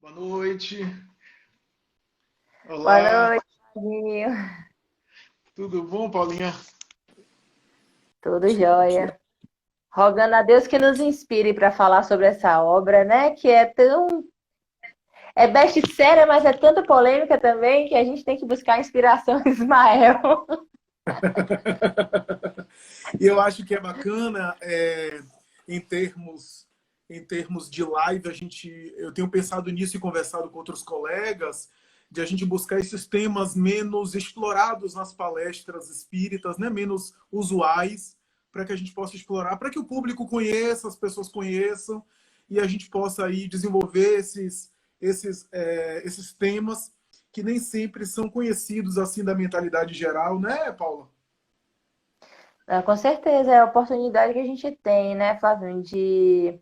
Boa noite. Boa Olá. noite, Paulinho. Tudo bom, Paulinha? Tudo jóia. Rogando a Deus que nos inspire para falar sobre essa obra, né? Que é tão. É best-seller, mas é tanta polêmica também que a gente tem que buscar inspiração em Ismael. E eu acho que é bacana, em termos, em termos de live, eu tenho pensado nisso e conversado com outros colegas, de a gente buscar esses temas menos explorados nas palestras espíritas, né? Menos usuais, para que a gente possa explorar, para que o público conheça, as pessoas conheçam, e a gente possa aí desenvolver esses temas que nem sempre são conhecidos assim da mentalidade geral, né, Paula? Com certeza, é a oportunidade que a gente tem, né, Flavinho, de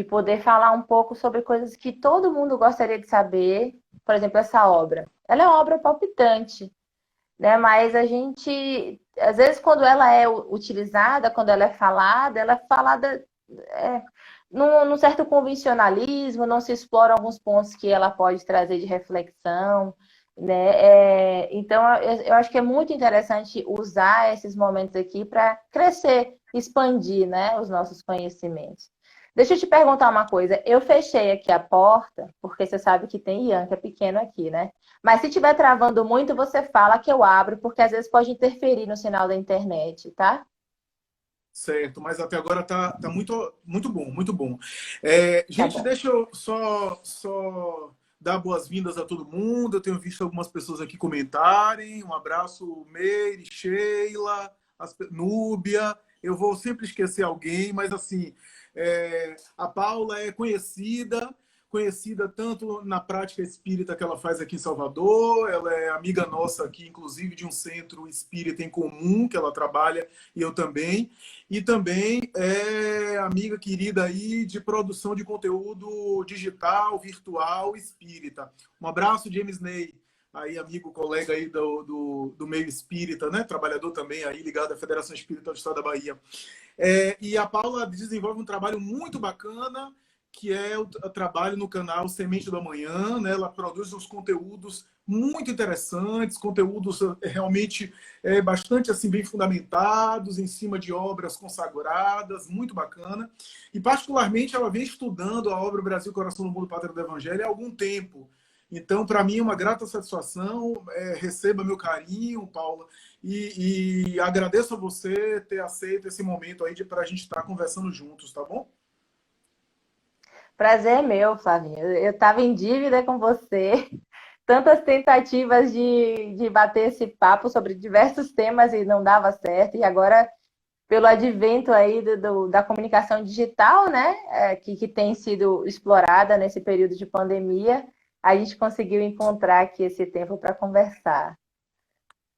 poder falar um pouco sobre coisas que todo mundo gostaria de saber. Por exemplo, essa obra. Ela é uma obra palpitante, né? Mas a gente, às vezes, quando ela é utilizada, quando ela é falada num certo convencionalismo, não se exploram alguns pontos que ela pode trazer de reflexão, né? Então, eu acho que é muito interessante usar esses momentos aqui para crescer, expandir, né, os nossos conhecimentos. Deixa eu te perguntar uma coisa. Eu fechei aqui a porta, porque você sabe que tem Ian, que é pequeno aqui, né? Mas se estiver travando muito, você fala que eu abro, porque às vezes pode interferir no sinal da internet, tá? Certo, mas até agora tá muito, muito bom, muito bom. Tá Gente, bom. deixa eu só dar boas-vindas a todo mundo. Eu tenho visto algumas pessoas aqui comentarem. Um abraço, Meire, Sheila, Núbia. Eu vou sempre esquecer alguém, mas assim, a Paula é conhecida tanto na prática espírita que ela faz aqui em Salvador. Ela é amiga nossa aqui, inclusive, de um centro espírita em comum que ela trabalha, e eu também. E também é amiga querida aí de produção de conteúdo digital, virtual, espírita. Um abraço, James Ney, aí amigo, colega aí do meio espírita, né? Trabalhador também aí ligado à Federação Espírita do Estado da Bahia. E a Paula desenvolve um trabalho muito bacana, que é o trabalho no canal Semente da Manhã, né? Ela produz uns conteúdos muito interessantes, conteúdos realmente bastante assim bem fundamentados, em cima de obras consagradas, muito bacana. E particularmente ela vem estudando a obra Brasil, Coração do Mundo, Pátria do Evangelho há algum tempo. Então, para mim, é uma grata satisfação. Receba meu carinho, Paula, e agradeço a você ter aceito esse momento aí para a gente estar conversando juntos, tá bom? Prazer é meu, Flavinho. Eu estava em dívida com você. Tantas tentativas de bater esse papo sobre diversos temas e não dava certo. E agora, pelo advento aí da comunicação digital, né, que tem sido explorada nesse período de pandemia, a gente conseguiu encontrar aqui esse tempo para conversar.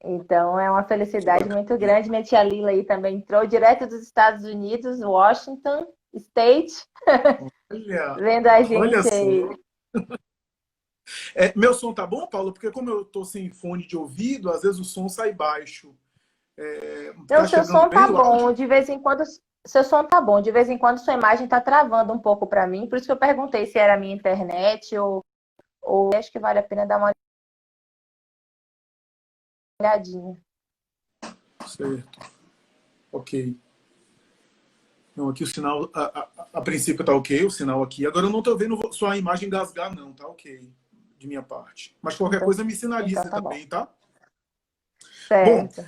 Então, é uma Que felicidade muito bacana. grande. Minha tia Lila aí também entrou direto dos Estados Unidos, Washington State, Olha, vendo a olha gente aí. só. Meu som tá bom, Paulo? Porque como eu tô sem fone de ouvido, às vezes o som sai baixo. Não, Tá seu chegando som tá bem o bom. áudio? De vez em quando, seu som tá bom. De vez em quando, sua imagem tá travando um pouco para mim. Por isso que eu perguntei se era a minha internet ou acho que vale a pena dar uma olhadinha. Certo, ok. Não, aqui o sinal, a princípio tá ok, o sinal aqui. Agora eu não tô vendo sua imagem gasgar, não, tá ok, de minha parte. Mas qualquer Então, coisa me então sinalize tá bom. também, tá? Bom, Certo.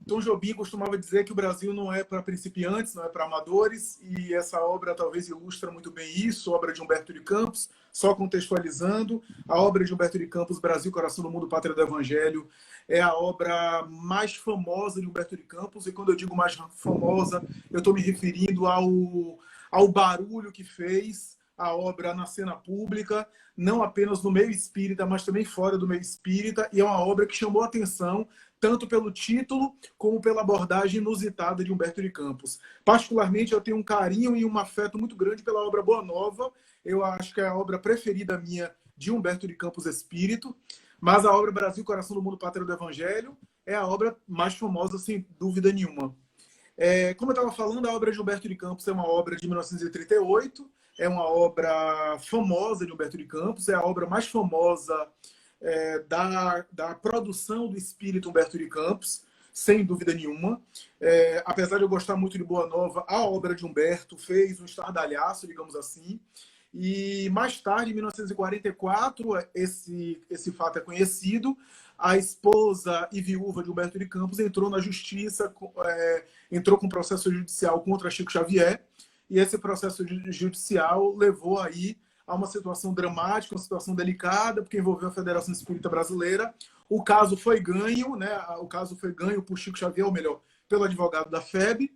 Tom Jobim costumava dizer que o Brasil não é para principiantes, não é para amadores, e essa obra talvez ilustra muito bem isso, obra de Humberto de Campos, só contextualizando, a obra de Humberto de Campos, Brasil, Coração do Mundo, Pátria do Evangelho, é a obra mais famosa de Humberto de Campos, e quando eu digo mais famosa, eu estou me referindo ao barulho que fez a obra na cena pública, não apenas no meio espírita, mas também fora do meio espírita, e é uma obra que chamou a atenção tanto pelo título como pela abordagem inusitada de Humberto de Campos. Particularmente, eu tenho um carinho e um afeto muito grande pela obra Boa Nova. Eu acho que é a obra preferida minha de Humberto de Campos Espírito, mas a obra Brasil, Coração do Mundo, Pátria do Evangelho é a obra mais famosa, sem dúvida nenhuma. Como eu estava falando, a obra de Humberto de Campos é uma obra de 1938. é uma obra famosa de Humberto de Campos, é a obra mais famosa da produção do espírito Humberto de Campos, sem dúvida nenhuma. Apesar de eu gostar muito de Boa Nova, a obra de Humberto fez um estardalhaço, digamos assim. E mais tarde, em 1944, esse fato é conhecido, a esposa e viúva de Humberto de Campos entrou na justiça, entrou com processo judicial contra Chico Xavier, e esse processo judicial levou aí a uma situação dramática, uma situação delicada, porque envolveu a Federação Espírita Brasileira. O caso foi ganho, né? O caso foi ganho por Chico Xavier, ou melhor, pelo advogado da FEB,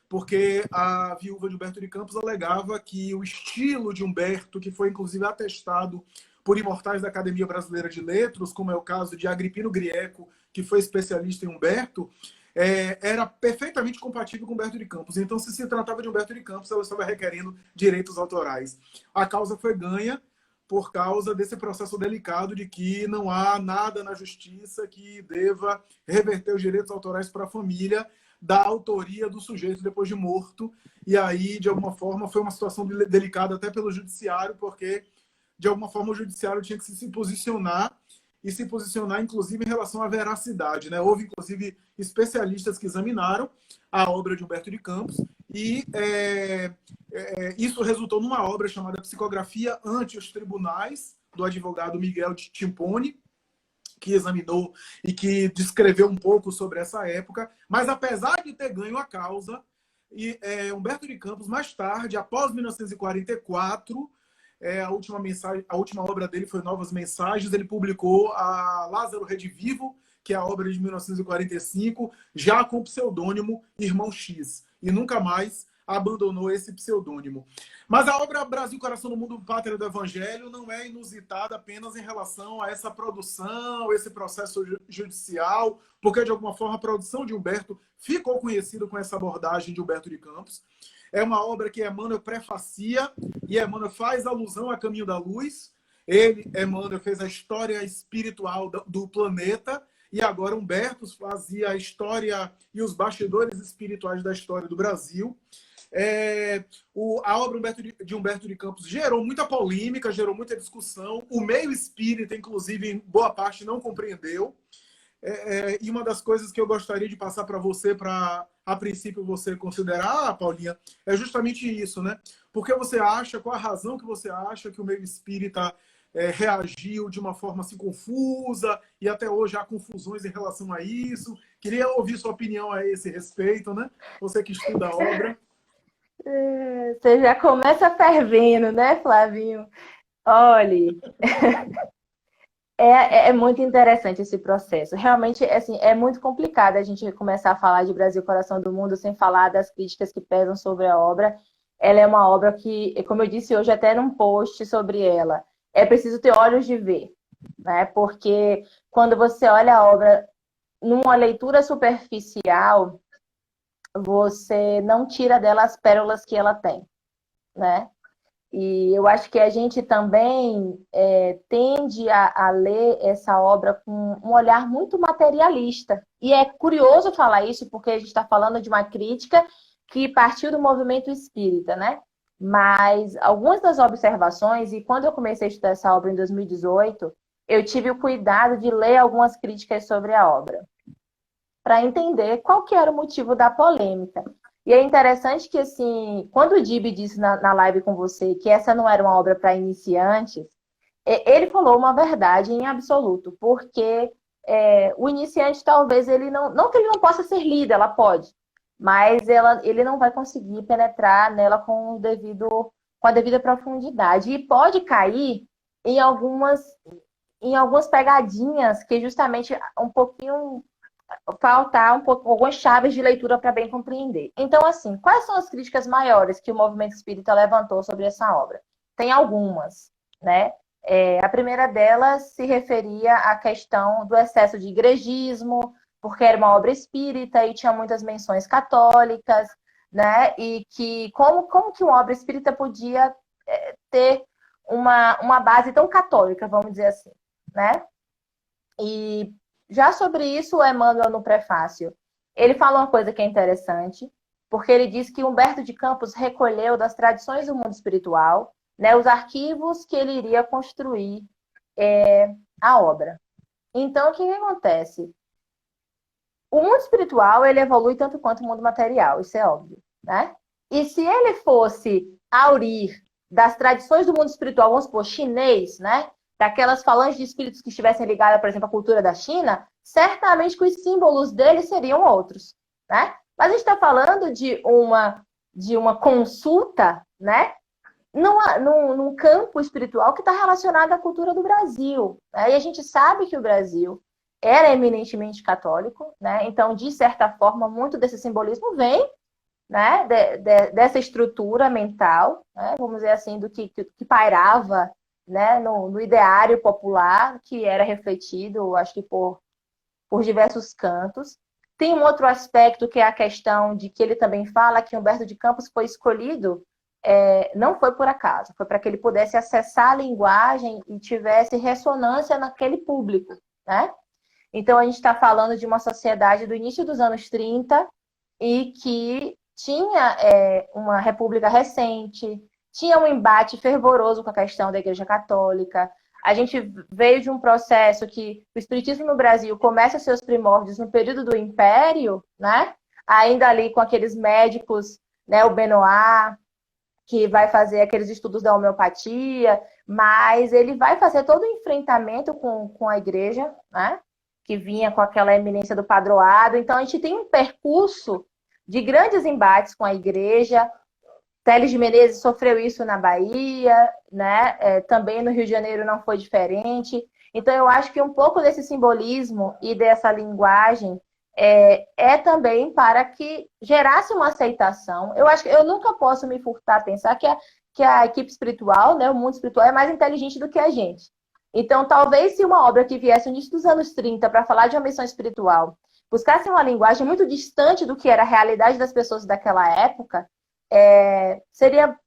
porque a viúva de Humberto de Campos alegava que o estilo de Humberto, que foi inclusive atestado por imortais da Academia Brasileira de Letras, como é o caso de Agripino Grieco, que foi especialista em Humberto, era perfeitamente compatível com Humberto de Campos. Então, se tratava de Humberto de Campos, ela estava requerendo direitos autorais. A causa foi ganha por causa desse processo delicado de que não há nada na justiça que deva reverter os direitos autorais para a família da autoria do sujeito depois de morto. E aí, de alguma forma, foi uma situação delicada até pelo judiciário, porque, de alguma forma, o judiciário tinha que se posicionar, e se posicionar, inclusive, em relação à veracidade, né? Houve, inclusive, especialistas que examinaram a obra de Humberto de Campos, e isso resultou numa obra chamada Psicografia ante os Tribunais, do advogado Miguel de Timpone, que examinou e que descreveu um pouco sobre essa época. Mas, apesar de ter ganho a causa, Humberto de Campos, mais tarde, após 1944, a última obra dele foi Novas Mensagens. Ele publicou a Lázaro Redivivo, que é a obra de 1945, já com o pseudônimo Irmão X. E nunca mais abandonou esse pseudônimo. Mas a obra Brasil, Coração do Mundo, Pátria do Evangelho não é inusitada apenas em relação a essa produção, esse processo judicial, porque, de alguma forma, a produção de Humberto ficou conhecida com essa abordagem de Humberto de Campos. É uma obra que Emmanuel prefacia, e Emmanuel faz alusão a Caminho da Luz. Emmanuel, fez a história espiritual do planeta, e agora Humberto fazia a história e os bastidores espirituais da história do Brasil. A obra de Humberto de Campos gerou muita polêmica, gerou muita discussão. O meio espírita, inclusive, em boa parte, não compreendeu. E uma das coisas que eu gostaria de passar para você, para, a princípio, você considerar, Paulinha, é justamente isso, né? Porque você acha, qual a razão que você acha que o meio espírita reagiu de uma forma assim confusa, e até hoje há confusões em relação a isso? Queria ouvir sua opinião a esse respeito, né? Você que estuda a obra. Você já começa fervendo, né, Flavinho? Olha, é muito interessante esse processo. Realmente, assim, é muito complicado a gente começar a falar de Brasil, Coração do Mundo, sem falar das críticas que pesam sobre a obra. Ela é uma obra que, como eu disse hoje até num post sobre ela, é preciso ter olhos de ver, né? Porque quando você olha a obra numa leitura superficial, você não tira dela as pérolas que ela tem, né? E eu acho que a gente também tende a ler essa obra com um olhar muito materialista. E é curioso falar isso, porque a gente está falando de uma crítica que partiu do movimento espírita, né? Mas algumas das observações, e quando eu comecei a estudar essa obra em 2018, eu tive o cuidado de ler algumas críticas sobre a obra, para entender qual que era o motivo da polêmica. E é interessante que, assim, quando o Dib disse na live com você que essa não era uma obra para iniciantes, ele falou uma verdade em absoluto, porque o iniciante, talvez, ele não que ele não possa ser lido, ela pode, mas ele não vai conseguir penetrar nela com a devida profundidade. E pode cair em algumas pegadinhas que justamente um pouquinho faltar algumas chaves de leitura para bem compreender. Então, assim, quais são as críticas maiores que o movimento espírita levantou sobre essa obra? Tem algumas, né? A primeira delas se referia à questão do excesso de igrejismo, porque era uma obra espírita e tinha muitas menções católicas, né? E que como que uma obra espírita podia ter uma base tão católica, vamos dizer assim, né? E já sobre isso, o Emmanuel, no prefácio, ele fala uma coisa que é interessante, porque ele diz que Humberto de Campos recolheu das tradições do mundo espiritual né, os arquivos que ele iria construir a obra. Então, o que acontece? O mundo espiritual, ele evolui tanto quanto o mundo material, isso é óbvio, né? E se ele fosse aurir das tradições do mundo espiritual, vamos supor, chinês, né? Daquelas falanges de espíritos que estivessem ligadas, por exemplo, à cultura da China, certamente que os símbolos dele seriam outros, né? Mas a gente está falando de uma consulta, né? Num campo espiritual que está relacionado à cultura do Brasil, né? E a gente sabe que o Brasil era eminentemente católico, né? Então, de certa forma, muito desse simbolismo vem, né, dessa estrutura mental, né, vamos dizer assim, do que pairava, né, no ideário popular, que era refletido, acho que por diversos cantos. Tem um outro aspecto que é a questão de que ele também fala que Humberto de Campos foi escolhido, não foi por acaso, foi para que ele pudesse acessar a linguagem e tivesse ressonância naquele público, né? Então, a gente está falando de uma sociedade do início dos anos 30 e que tinha uma república recente, tinha um embate fervoroso com a questão da Igreja Católica. A gente veio de um processo que o espiritismo no Brasil começa seus primórdios no período do Império, né? Ainda ali com aqueles médicos, né? O Benoit, que vai fazer aqueles estudos da homeopatia, mas ele vai fazer todo o enfrentamento com a Igreja, né? Que vinha com aquela eminência do padroado. Então, a gente tem um percurso de grandes embates com a Igreja. Télès de Menezes sofreu isso na Bahia, né? Também no Rio de Janeiro não foi diferente. Então, eu acho que um pouco desse simbolismo e dessa linguagem também para que gerasse uma aceitação. Eu acho que eu nunca posso me furtar a pensar que a equipe espiritual, né, o mundo espiritual, é mais inteligente do que a gente. Então, talvez se uma obra que viesse no início dos anos 30 para falar de uma missão espiritual buscasse uma linguagem muito distante do que era a realidade das pessoas daquela época, seria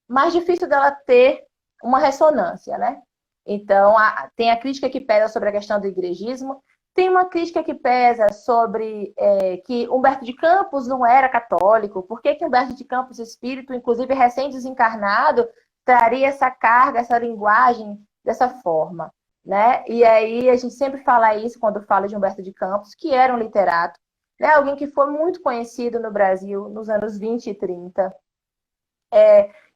mais difícil dela ter uma ressonância, né? Então, tem a crítica que pesa sobre a questão do igrejismo, tem uma crítica que pesa sobre que Humberto de Campos não era católico, por que Humberto de Campos, espírito, inclusive recém-desencarnado, traria essa carga, essa linguagem dessa forma, né? E aí a gente sempre fala isso quando fala de Humberto de Campos, que era um literato, né? Alguém que foi muito conhecido no Brasil nos anos 20 e 30,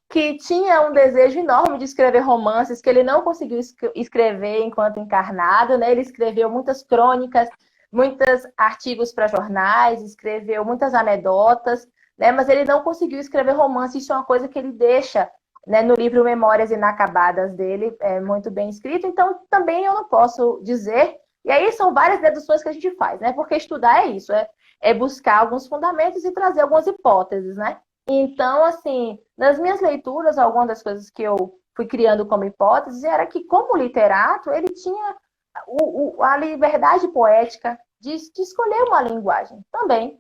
que tinha um desejo enorme de escrever romances que ele não conseguiu escrever enquanto encarnado, né? Ele escreveu muitas crônicas, muitos artigos para jornais, escreveu muitas anedotas, né? Mas ele não conseguiu escrever romance. Isso é uma coisa que ele deixa, né, no livro Memórias Inacabadas dele, muito bem escrito. Então, também eu não posso dizer. E aí são várias deduções que a gente faz, né? Porque estudar é isso, é buscar alguns fundamentos e trazer algumas hipóteses, né? Então, assim, nas minhas leituras, algumas das coisas que eu fui criando como hipótese era que, como literato, ele tinha a liberdade poética de escolher uma linguagem também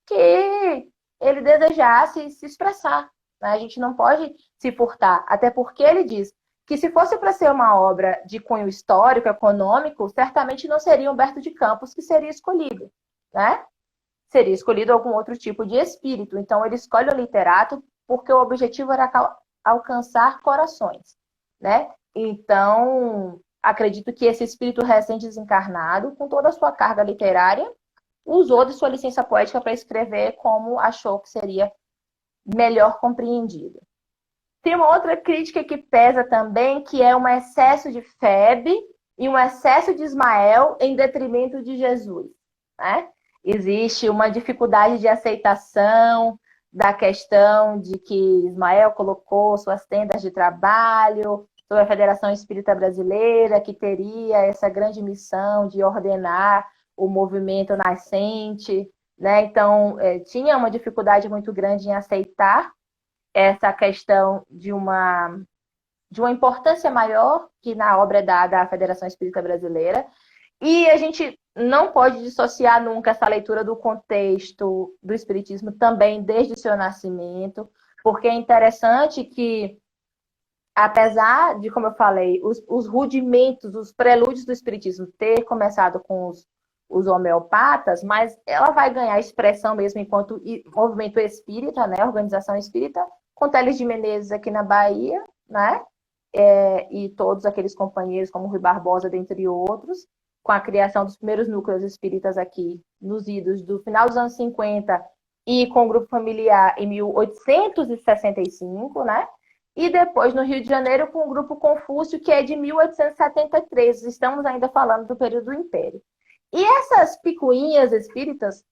que ele desejasse se expressar, né? A gente não pode se furtar, até porque ele diz que se fosse para ser uma obra de cunho histórico, econômico, certamente não seria Humberto de Campos que seria escolhido, né? Seria escolhido algum outro tipo de espírito. Então, ele escolhe o literato porque o objetivo era alcançar corações, né? Então, acredito que esse espírito recém-desencarnado, com toda a sua carga literária, usou de sua licença poética para escrever como achou que seria melhor compreendido. Tem uma outra crítica que pesa também, que é um excesso de Febe e um excesso de Ismael em detrimento de Jesus, né? Existe uma dificuldade de aceitação da questão de que Ismael colocou suas tendas de trabalho sobre a Federação Espírita Brasileira, que teria essa grande missão de ordenar o movimento nascente, né? Então, tinha uma dificuldade muito grande em aceitar essa questão de uma importância maior que na obra é dada à Federação Espírita Brasileira. E a gente não pode dissociar nunca essa leitura do contexto do Espiritismo também desde o seu nascimento, porque é interessante que, apesar de, como eu falei, os rudimentos, os prelúdios do Espiritismo ter começado com os homeopatas, mas ela vai ganhar expressão mesmo enquanto movimento espírita, né, organização espírita, com Télès de Menezes aqui na Bahia, né? E todos aqueles companheiros, como Rui Barbosa, dentre outros, com a criação dos primeiros núcleos espíritas aqui nos idos do final dos anos 50 e com o grupo familiar em 1865, né? E depois no Rio de Janeiro com o grupo Confúcio, que é de 1873. Estamos ainda falando do período do Império. E essas picuinhas espíritas,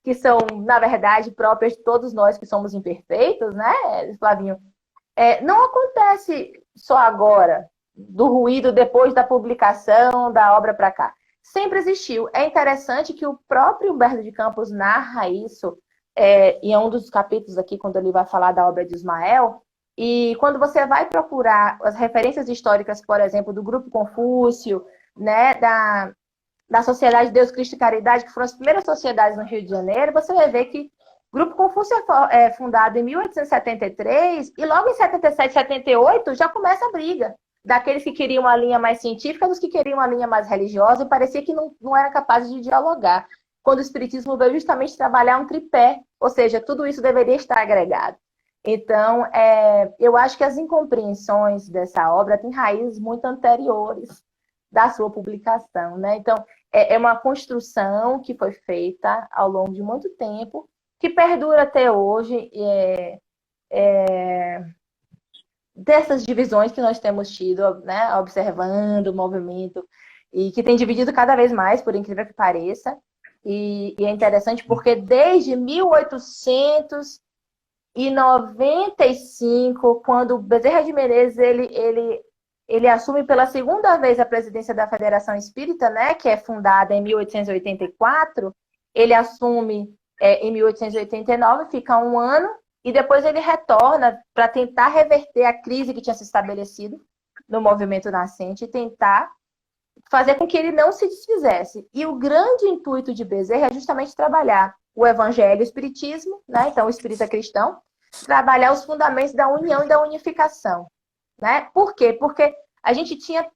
que são, na verdade, próprias de todos nós que somos imperfeitos, né, Flavinho? Não acontece só agora, do ruído depois da publicação da obra para cá. Sempre existiu. É interessante que o próprio Humberto de Campos narra isso em um dos capítulos aqui, quando ele vai falar da obra de Ismael. E quando você vai procurar as referências históricas, por exemplo, do Grupo Confúcio, né, da Sociedade de Deus, Cristo e Caridade, que foram as primeiras sociedades no Rio de Janeiro, você vai ver que o Grupo Confúcio é fundado em 1873 e logo em 77, 78 já começa a briga daqueles que queriam uma linha mais científica dos que queriam uma linha mais religiosa, e parecia que não era capaz de dialogar, quando o Espiritismo veio justamente trabalhar um tripé, ou seja, tudo isso deveria estar agregado. Então, eu acho que as incompreensões dessa obra têm raízes muito anteriores da sua publicação, né? Então, é uma construção que foi feita ao longo de muito tempo, que perdura até hoje, dessas divisões que nós temos tido, né, observando o movimento, e que tem dividido cada vez mais, por incrível que pareça, e é interessante porque desde 1895, quando Bezerra de Menezes ele assume pela segunda vez a presidência da Federação Espírita, né, que é fundada em 1884, ele assume em 1889, fica um ano, e depois ele retorna para tentar reverter a crise que tinha se estabelecido no movimento nascente e tentar fazer com que ele não se desfizesse. E o grande intuito de Bezerra é justamente trabalhar o evangelho e o espiritismo, né? Então o espírita cristão, trabalhar os fundamentos da união e da unificação, né? Por quê? Porque a gente tinha,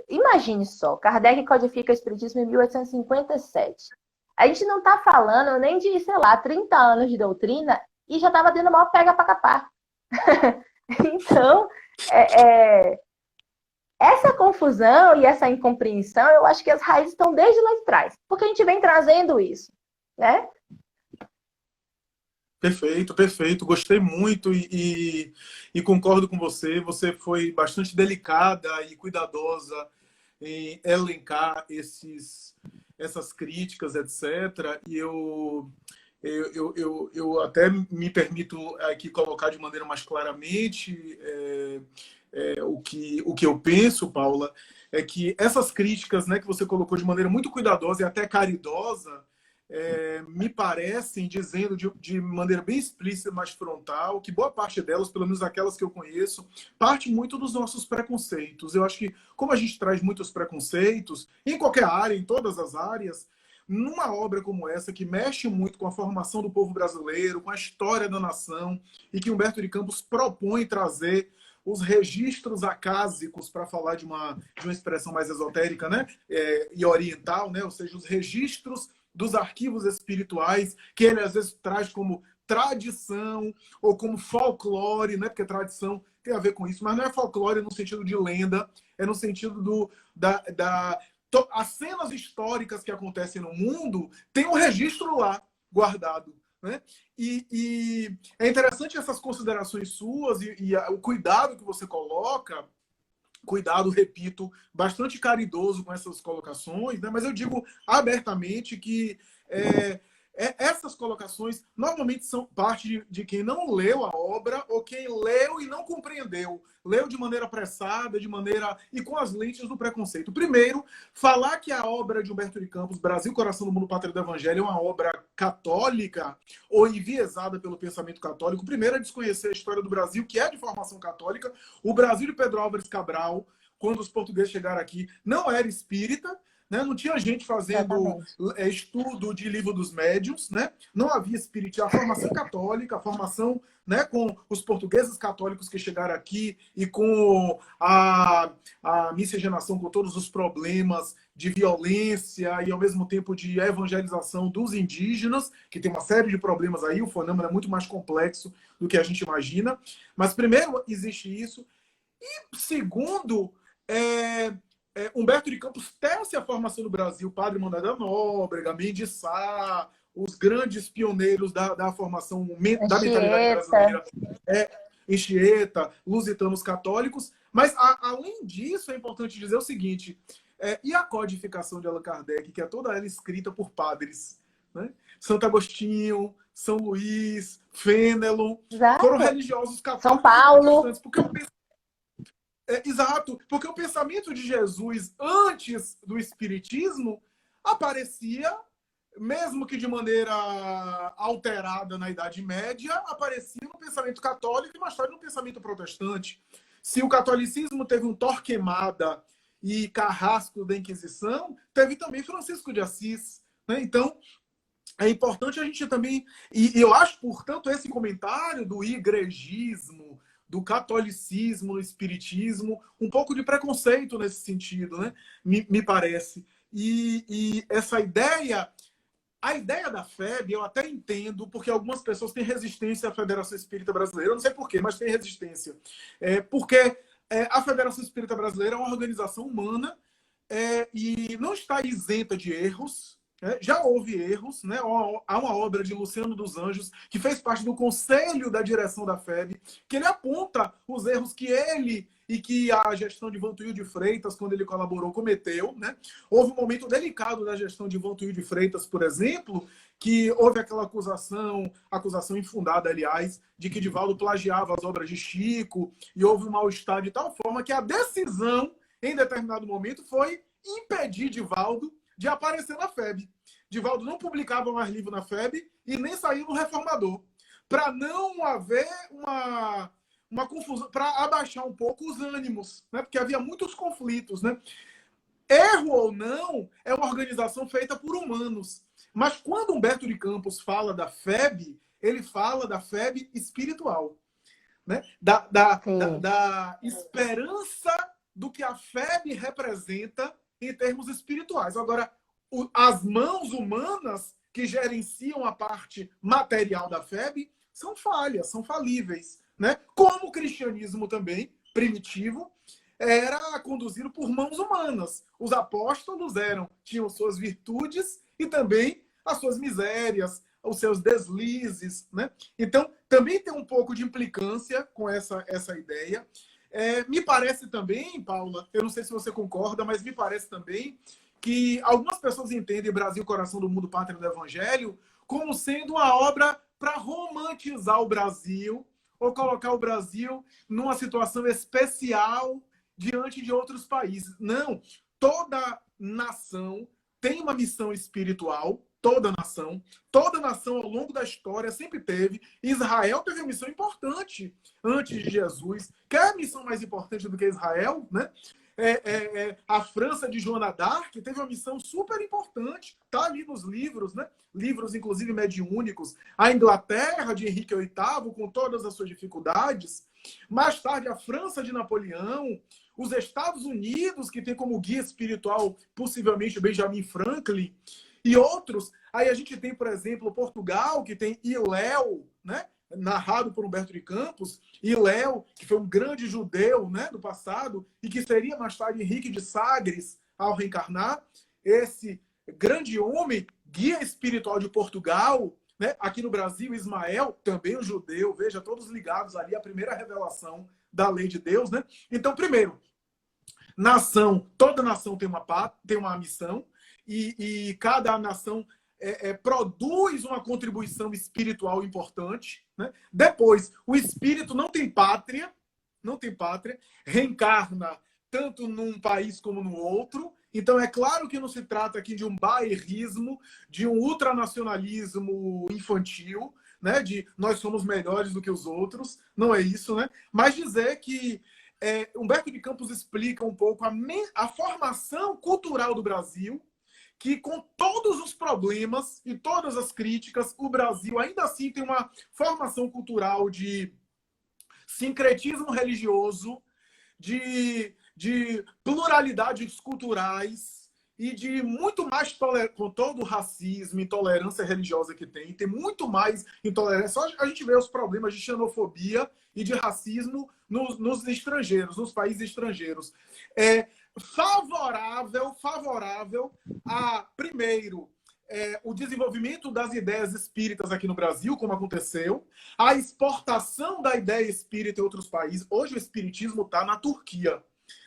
imagine só, Kardec codifica o espiritismo em 1857. A gente não está falando nem de, sei lá, 30 anos de doutrina e já estava dando mal pega para capar. Então, essa confusão e essa incompreensão, eu acho que as raízes estão desde lá de trás, porque a gente vem trazendo isso, né? Perfeito, perfeito. Gostei muito e concordo com você. Você foi bastante delicada e cuidadosa em elencar essas críticas, etc. E eu até me permito aqui colocar de maneira mais claramente o que eu penso, Paula, é que essas críticas, né, que você colocou de maneira muito cuidadosa e até caridosa, me parecem, dizendo de maneira bem explícita, mais frontal, que boa parte delas, pelo menos aquelas que eu conheço, parte muito dos nossos preconceitos. Eu acho que, como a gente traz muitos preconceitos, em qualquer área, em todas as áreas, numa obra como essa, que mexe muito com a formação do povo brasileiro, com a história da nação, e que Humberto de Campos propõe trazer os registros acásicos, para falar de uma expressão mais esotérica, né? E oriental, né? Ou seja, os registros dos arquivos espirituais, que ele às vezes traz como tradição ou como folclore, né? Porque tradição tem a ver com isso, mas não é folclore no sentido de lenda, é no sentido as cenas históricas que acontecem no mundo tem um registro lá guardado, né? E é interessante essas considerações suas e o cuidado que você coloca. Cuidado, repito, bastante caridoso com essas colocações, né? Mas eu digo abertamente que essas colocações normalmente são parte de quem não leu a obra ou quem leu e não compreendeu. Leu de maneira apressada, e com as lentes do preconceito. Primeiro, falar que a obra de Humberto de Campos, Brasil, Coração do Mundo, Pátria do Evangelho, é uma obra católica ou enviesada pelo pensamento católico. Primeiro é desconhecer a história do Brasil, que é de formação católica. O Brasil de Pedro Álvares Cabral, quando os portugueses chegaram aqui, não era espírita, né? Não tinha gente fazendo estudo de livro dos médiuns, né? Não havia espiritismo. A formação católica, a formação, né, com os portugueses católicos que chegaram aqui e com a miscigenação, com todos os problemas de violência e, ao mesmo tempo, de evangelização dos indígenas, que tem uma série de problemas aí, o fenômeno é muito mais complexo do que a gente imagina. Mas, primeiro, existe isso. Segundo, Humberto de Campos tece a formação do Brasil, Padre Manuel da Nóbrega, Mendes Sá, os grandes pioneiros da formação da mentalidade Anchieta. brasileira, Anchieta, lusitanos católicos. Mas, além disso, é importante dizer o seguinte, e a codificação de Allan Kardec, que é toda ela escrita por padres, né? Santo Agostinho, São Luís, Fênelon, foram Exato. religiosos São católicos e Paulo. protestantes, exato, porque o pensamento de Jesus antes do Espiritismo aparecia, mesmo que de maneira alterada na Idade Média, aparecia no pensamento católico e mais tarde no pensamento protestante. Se o catolicismo teve um Torquemada e Carrasco da Inquisição, teve também Francisco de Assis, né? Então, é importante a gente também... E eu acho, portanto, esse comentário do igrejismo, do catolicismo, do espiritismo, um pouco de preconceito nesse sentido, né? Me parece. E essa ideia... A ideia da FEB, eu até entendo, porque algumas pessoas têm resistência à Federação Espírita Brasileira. Eu não sei porquê, mas tem resistência. Porque a Federação Espírita Brasileira é uma organização humana e não está isenta de erros. Já houve erros, né? Há uma obra de Luciano dos Anjos, que fez parte do conselho da direção da FEB, que ele aponta os erros que ele e que a gestão de Vantuil de Freitas, quando ele colaborou, cometeu, né? Houve um momento delicado da gestão de Vantuil de Freitas, por exemplo, que houve aquela acusação infundada, aliás, de que Divaldo plagiava as obras de Chico, e houve um mal-estar de tal forma que a decisão, em determinado momento, foi impedir Divaldo de aparecer na FEB. Divaldo não publicava mais livro na FEB e nem saiu no Reformador, para não haver uma confusão, para abaixar um pouco os ânimos, né? Porque havia muitos conflitos, né? Erro ou não, é uma organização feita por humanos. Mas quando Humberto de Campos fala da FEB, ele fala da FEB espiritual, né? Da esperança do que a FEB representa em termos espirituais. Agora, as mãos humanas que gerenciam a parte material da FEB são falhas, são falíveis, né? Como o cristianismo também, primitivo, era conduzido por mãos humanas. Os apóstolos tinham suas virtudes e também as suas misérias, os seus deslizes, né? Então, também tem um pouco de implicância com essa ideia. Me parece também, Paula, eu não sei se você concorda, mas me parece também que algumas pessoas entendem Brasil, Coração do Mundo, Pátria do Evangelho como sendo uma obra para romantizar o Brasil ou colocar o Brasil numa situação especial diante de outros países. Não, toda nação tem uma missão espiritual, toda nação ao longo da história sempre teve. Israel teve uma missão importante antes de Jesus. Quer missão mais importante do que Israel, né? A França de Joana d'Arc teve uma missão super importante, tá ali nos livros, né? Livros, inclusive, mediúnicos. A Inglaterra de Henrique VIII, com todas as suas dificuldades. Mais tarde, a França de Napoleão. Os Estados Unidos, que tem como guia espiritual, possivelmente, Benjamin Franklin. E outros. Aí a gente tem, por exemplo, Portugal, que tem Iléu, né? Narrado por Humberto de Campos, Iléu, que foi um grande judeu, né, do passado, e que seria mais tarde Henrique de Sagres ao reencarnar. Esse grande homem, guia espiritual de Portugal, né? Aqui no Brasil, Ismael, também um judeu, veja, todos ligados ali à primeira revelação da lei de Deus, né? Então, primeiro, toda nação tem uma missão, e cada nação produz uma contribuição espiritual importante, né? Depois, o espírito não tem pátria, reencarna tanto num país como no outro. Então, é claro que não se trata aqui de um bairrismo, de um ultranacionalismo infantil, né? De nós somos melhores do que os outros. Não é isso, né? Mas dizer que Humberto de Campos explica um pouco a formação cultural do Brasil, que com todos os problemas e todas as críticas, o Brasil ainda assim tem uma formação cultural de sincretismo religioso, de pluralidades culturais e de muito mais com todo o racismo e intolerância religiosa que tem muito mais intolerância. Só a gente vê os problemas de xenofobia e de racismo nos estrangeiros, nos países estrangeiros. Favorável a, primeiro, o desenvolvimento das ideias espíritas aqui no Brasil, como aconteceu, a exportação da ideia espírita em outros países. Hoje o espiritismo está na Turquia,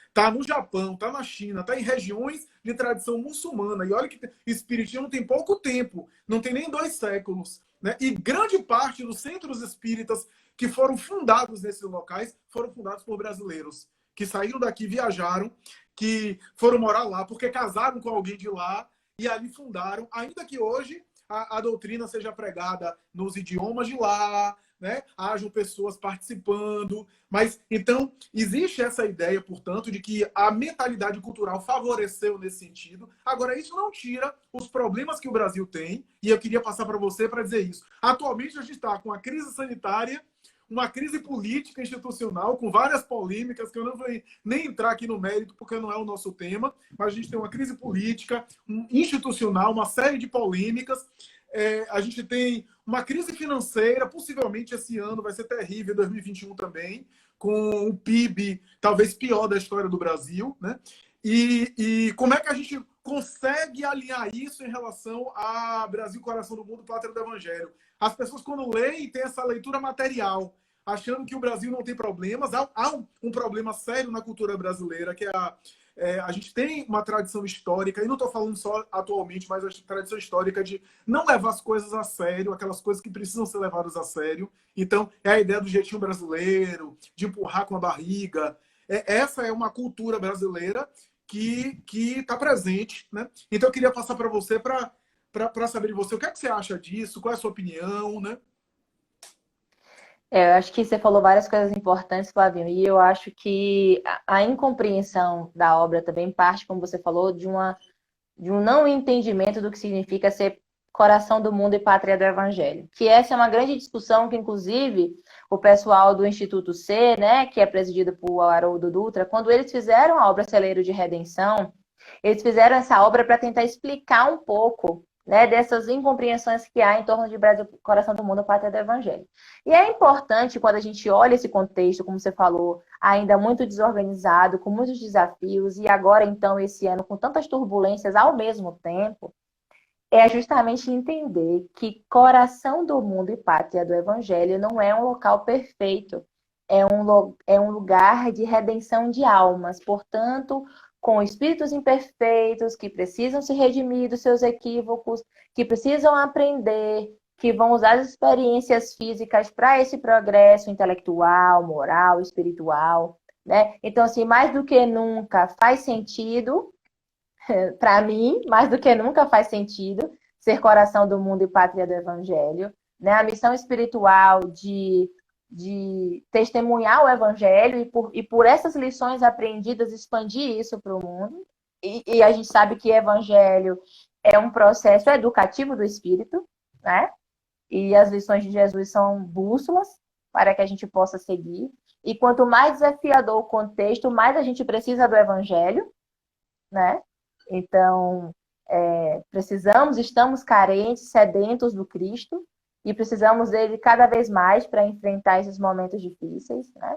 está no Japão, está na China, está em regiões de tradição muçulmana. E olha que o espiritismo tem pouco tempo, não tem nem 2 séculos. Né? E grande parte dos centros espíritas que foram fundados nesses locais foram fundados por brasileiros, que saíram daqui, viajaram, que foram morar lá, porque casaram com alguém de lá, e ali fundaram, ainda que hoje a doutrina seja pregada nos idiomas de lá, né? Hajam pessoas participando, mas então existe essa ideia, portanto, de que a mentalidade cultural favoreceu nesse sentido. Agora, isso não tira os problemas que o Brasil tem, e eu queria passar para você para dizer isso. Atualmente a gente está com a crise sanitária, uma crise política institucional, com várias polêmicas, que eu não vou nem entrar aqui no mérito, porque não é o nosso tema, mas a gente tem uma crise política, institucional, uma série de polêmicas. A gente tem uma crise financeira, possivelmente esse ano vai ser terrível, 2021 também, com o PIB talvez pior da história do Brasil, né? E como é que a gente consegue alinhar isso em relação a Brasil, Coração do Mundo, Pátria do Evangelho? As pessoas, quando leem, têm essa leitura material, achando que o Brasil não tem problemas. Há um problema sério na cultura brasileira, que a gente tem uma tradição histórica, e não estou falando só atualmente, mas a tradição histórica de não levar as coisas a sério, aquelas coisas que precisam ser levadas a sério. Então, é a ideia do jeitinho brasileiro, de empurrar com a barriga. Essa é uma cultura brasileira que está presente, né? Então, eu queria passar para você para saber de você o que é que você acha disso, qual é a sua opinião, né? Eu acho que você falou várias coisas importantes, Flavinho, e eu acho que a incompreensão da obra também parte, como você falou, de um não entendimento do que significa ser coração do mundo e pátria do evangelho. Que essa é uma grande discussão que, inclusive, o pessoal do Instituto C, né, que é presidido por Haroldo Dutra, quando eles fizeram a obra Celeiro de Redenção, eles fizeram essa obra para tentar explicar um pouco, né, dessas incompreensões que há em torno de Brasil, coração do mundo, pátria do evangelho. E é importante, quando a gente olha esse contexto, como você falou, ainda muito desorganizado, com muitos desafios, e agora, então, esse ano, com tantas turbulências ao mesmo tempo, é justamente entender que coração do mundo e pátria do evangelho não é um local perfeito, é um lugar de redenção de almas, portanto, com espíritos imperfeitos que precisam se redimir dos seus equívocos, que precisam aprender, que vão usar as experiências físicas para esse progresso intelectual, moral, espiritual, né? Então, assim, mais do que nunca faz sentido, para mim, mais do que nunca faz sentido ser coração do mundo e pátria do evangelho, né? A missão espiritual de testemunhar o evangelho e por essas lições aprendidas expandir isso para o mundo. E a gente sabe que evangelho é um processo educativo do espírito, né? E as lições de Jesus são bússolas para que a gente possa seguir. E quanto mais desafiador o contexto, mais a gente precisa do evangelho, né? Então, estamos carentes, sedentos do Cristo, e precisamos dele cada vez mais para enfrentar esses momentos difíceis, né?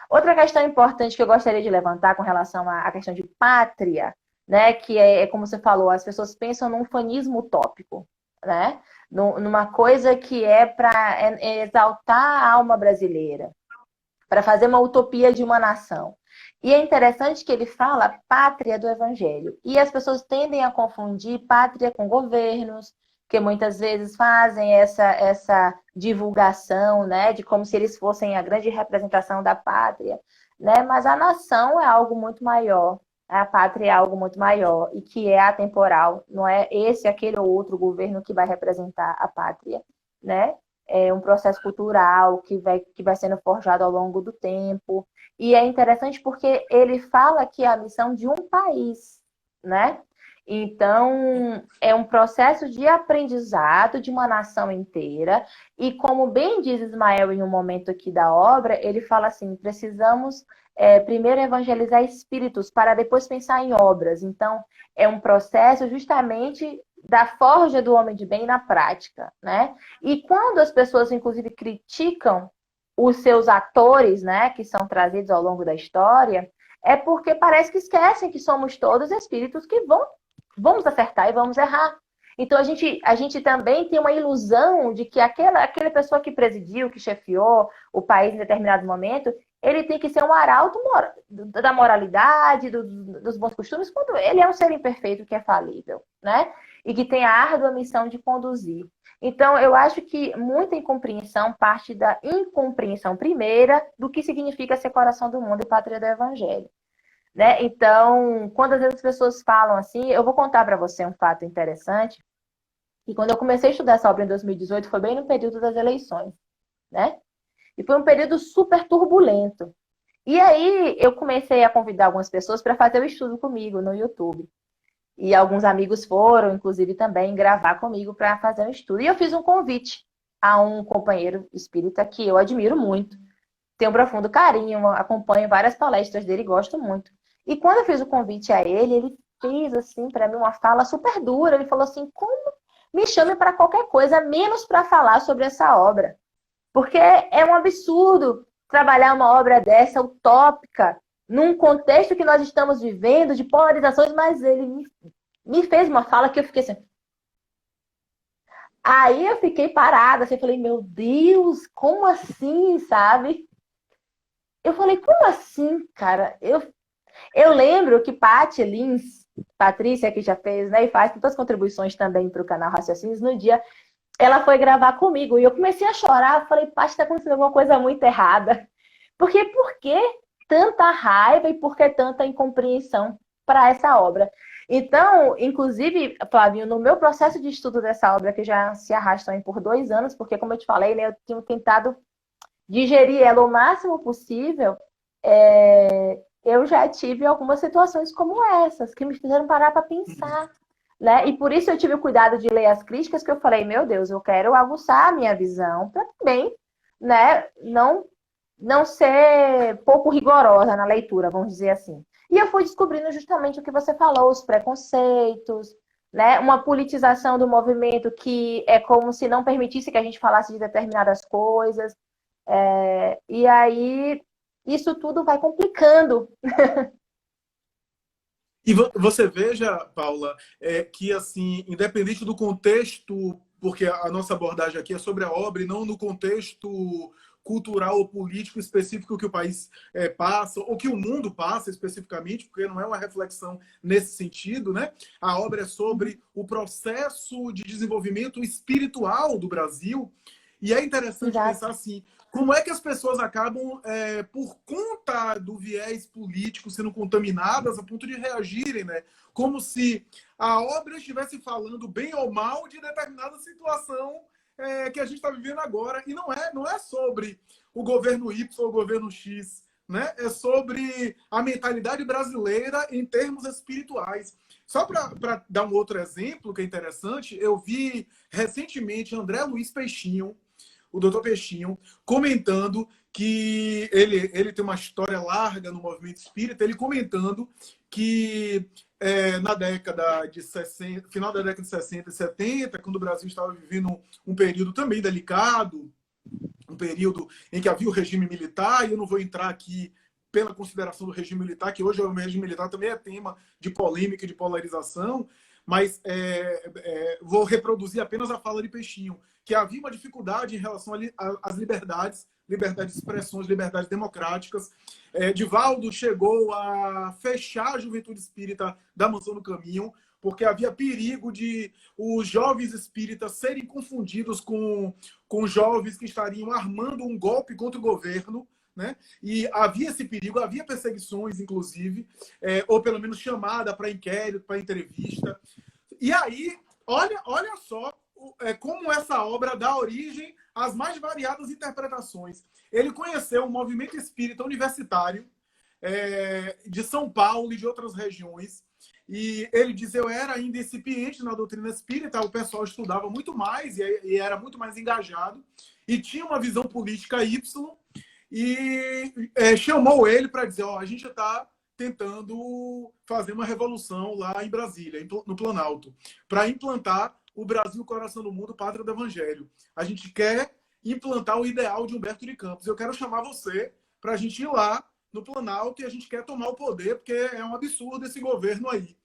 Outra questão importante que eu gostaria de levantar com relação à questão de pátria, né? Que como você falou, as pessoas pensam num fanismo utópico, né? Numa coisa que é para exaltar a alma brasileira, para fazer uma utopia de uma nação. E é interessante que ele fala pátria do evangelho. E as pessoas tendem a confundir pátria com governos, que muitas vezes fazem essa divulgação, né, de como se eles fossem a grande representação da pátria, né? Mas a nação é algo muito maior, a pátria é algo muito maior e que é atemporal, não é esse, aquele ou outro governo que vai representar a pátria, né? É um processo cultural que vai sendo forjado ao longo do tempo. E é interessante porque ele fala que é a missão de um país, né? Então, é um processo de aprendizado de uma nação inteira. E como bem diz Ismael em um momento aqui da obra, ele fala assim, precisamos primeiro evangelizar espíritos para depois pensar em obras. Então, é um processo justamente da forja do homem de bem na prática, né? E quando as pessoas, inclusive, criticam os seus atores, né, que são trazidos ao longo da história, é porque parece que esquecem que somos todos espíritos que vamos acertar e vamos errar. Então, a gente também tem uma ilusão de que aquela pessoa que presidiu, que chefiou o país em determinado momento, ele tem que ser um arauto da moralidade, dos bons costumes, quando ele é um ser imperfeito que é falível, né? E que tem a árdua missão de conduzir. Então, eu acho que muita incompreensão parte da incompreensão primeira do que significa ser coração do mundo e pátria do evangelho. Né? Então, quando às vezes as pessoas falam assim, eu vou contar para você um fato interessante, que quando eu comecei a estudar essa obra em 2018, foi bem no período das eleições, né? E foi um período super turbulento. E aí eu comecei a convidar algumas pessoas para fazer o estudo comigo no YouTube. E alguns amigos foram, inclusive, também gravar comigo para fazer um estudo. E eu fiz um convite a um companheiro espírita que eu admiro muito, tenho um profundo carinho, acompanho várias palestras dele, gosto muito. E quando eu fiz o convite a ele fez, assim, para mim, uma fala super dura. Ele falou assim, como me chame para qualquer coisa, menos para falar sobre essa obra. Porque é um absurdo trabalhar uma obra dessa, utópica, num contexto que nós estamos vivendo, de polarizações, mas ele me fez uma fala que eu fiquei assim... Aí eu fiquei parada, assim, falei, meu Deus, como assim, sabe? Eu falei, como assim, cara? Eu lembro que Patrícia, que já fez, né, e faz tantas contribuições também para o canal Raciocínios, no dia, ela foi gravar comigo. E eu comecei a chorar, eu falei, Paty, está acontecendo alguma coisa muito errada. Porque por que tanta raiva e por que tanta incompreensão para essa obra? Então, inclusive, Flavinho, no meu processo de estudo dessa obra, que já se arrasta aí por 2 anos, porque, como eu te falei, né, eu tenho tentado digerir ela o máximo possível, eu já tive algumas situações como essas, que me fizeram parar para pensar. Né? E por isso eu tive o cuidado de ler as críticas, que eu falei, meu Deus, eu quero aguçar a minha visão para também, né, não ser pouco rigorosa na leitura, vamos dizer assim. E eu fui descobrindo justamente o que você falou, os preconceitos, né, uma politização do movimento que é como se não permitisse que a gente falasse de determinadas coisas. E aí, isso tudo vai complicando. E você veja, Paula, que assim, independente do contexto, porque a nossa abordagem aqui é sobre a obra e não no contexto cultural ou político específico que o país passa, ou que o mundo passa especificamente, porque não é uma reflexão nesse sentido, né? A obra é sobre o processo de desenvolvimento espiritual do Brasil. E é interessante Exato. pensar assim, como é que as pessoas acabam, por conta do viés político, sendo contaminadas a ponto de reagirem, né? Como se a obra estivesse falando bem ou mal de determinada situação que a gente está vivendo agora. E não é sobre o governo Y ou o governo X, né? É sobre a mentalidade brasileira em termos espirituais. Só para dar um outro exemplo que é interessante, eu vi recentemente André Luiz Peixinho, o doutor Peixinho, comentando que ele tem uma história larga no movimento espírita, ele comentando que na década de 60, final da década de 60 e 70, quando o Brasil estava vivendo um período também delicado, um período em que havia o regime militar, e eu não vou entrar aqui pela consideração do regime militar, que hoje o regime militar também é tema de polêmica e de polarização, mas vou reproduzir apenas a fala de Peixinho, que havia uma dificuldade em relação às liberdades de expressões, liberdades democráticas. Divaldo chegou a fechar a juventude espírita da Mansão do Caminho, porque havia perigo de os jovens espíritas serem confundidos com jovens que estariam armando um golpe contra o governo, né? E havia esse perigo, havia perseguições, inclusive, ou pelo menos chamada para inquérito, para entrevista. E aí, olha só como essa obra dá origem às mais variadas interpretações. Ele conheceu o movimento espírita universitário de São Paulo e de outras regiões, e ele diz, eu era ainda incipiente na doutrina espírita, o pessoal estudava muito mais e era muito mais engajado, e tinha uma visão política Y, e chamou ele para dizer, a gente está tentando fazer uma revolução lá em Brasília, no Planalto, para implantar o Brasil, coração do mundo, pátria do Evangelho. A gente quer implantar o ideal de Humberto de Campos. Eu quero chamar você para a gente ir lá no Planalto e a gente quer tomar o poder, porque é um absurdo esse governo aí.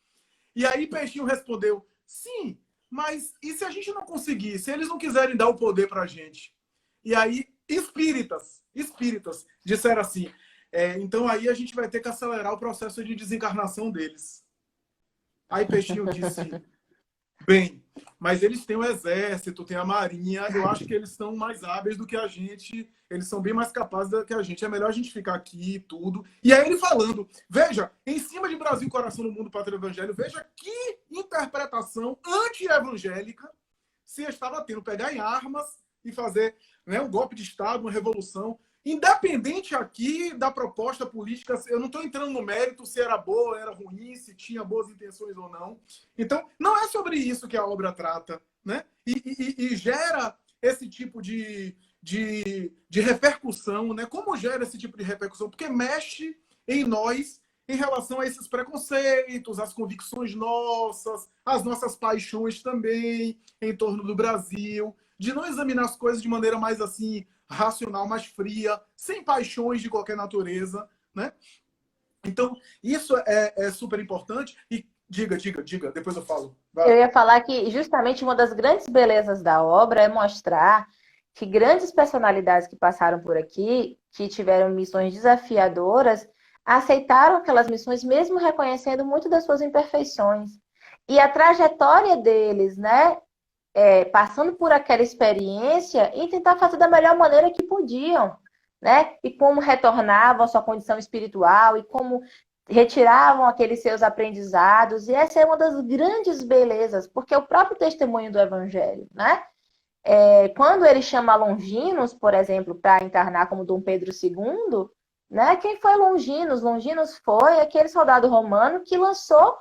E aí Peixinho respondeu, sim, mas e se a gente não conseguir? Se eles não quiserem dar o poder para a gente? E aí espíritas disseram assim, então aí a gente vai ter que acelerar o processo de desencarnação deles. Aí Peixinho disse, bem, mas eles têm o exército, têm a marinha, eu acho que eles são mais hábeis do que a gente, eles são bem mais capazes do que a gente, é melhor a gente ficar aqui e tudo. E aí ele falando, veja, em cima de Brasil, Coração do Mundo, Pátria Evangelho, veja que interpretação anti-evangélica se estava tendo, pegar em armas e fazer, né, um golpe de Estado, uma revolução. Independente aqui da proposta política, eu não estou entrando no mérito se era boa, era ruim, se tinha boas intenções ou não. Então, não é sobre isso que a obra trata, né? E gera esse tipo de repercussão, né? Como gera esse tipo de repercussão? Porque mexe em nós em relação a esses preconceitos, as convicções nossas, as nossas paixões também em torno do Brasil, de não examinar as coisas de maneira mais assim racional, mais fria, sem paixões de qualquer natureza, né? Então, isso é super importante. E diga, depois eu falo. Vai. Eu ia falar que justamente uma das grandes belezas da obra é mostrar que grandes personalidades que passaram por aqui, que tiveram missões desafiadoras, aceitaram aquelas missões mesmo reconhecendo muito das suas imperfeições. E a trajetória deles, né, passando por aquela experiência e tentar fazer da melhor maneira que podiam, né? E como retornavam à sua condição espiritual e como retiravam aqueles seus aprendizados. E essa é uma das grandes belezas, porque o próprio testemunho do Evangelho, né? Quando ele chama Longinos, por exemplo, para encarnar como Dom Pedro II, né? Quem foi Longinos? Longinos foi aquele soldado romano que lançou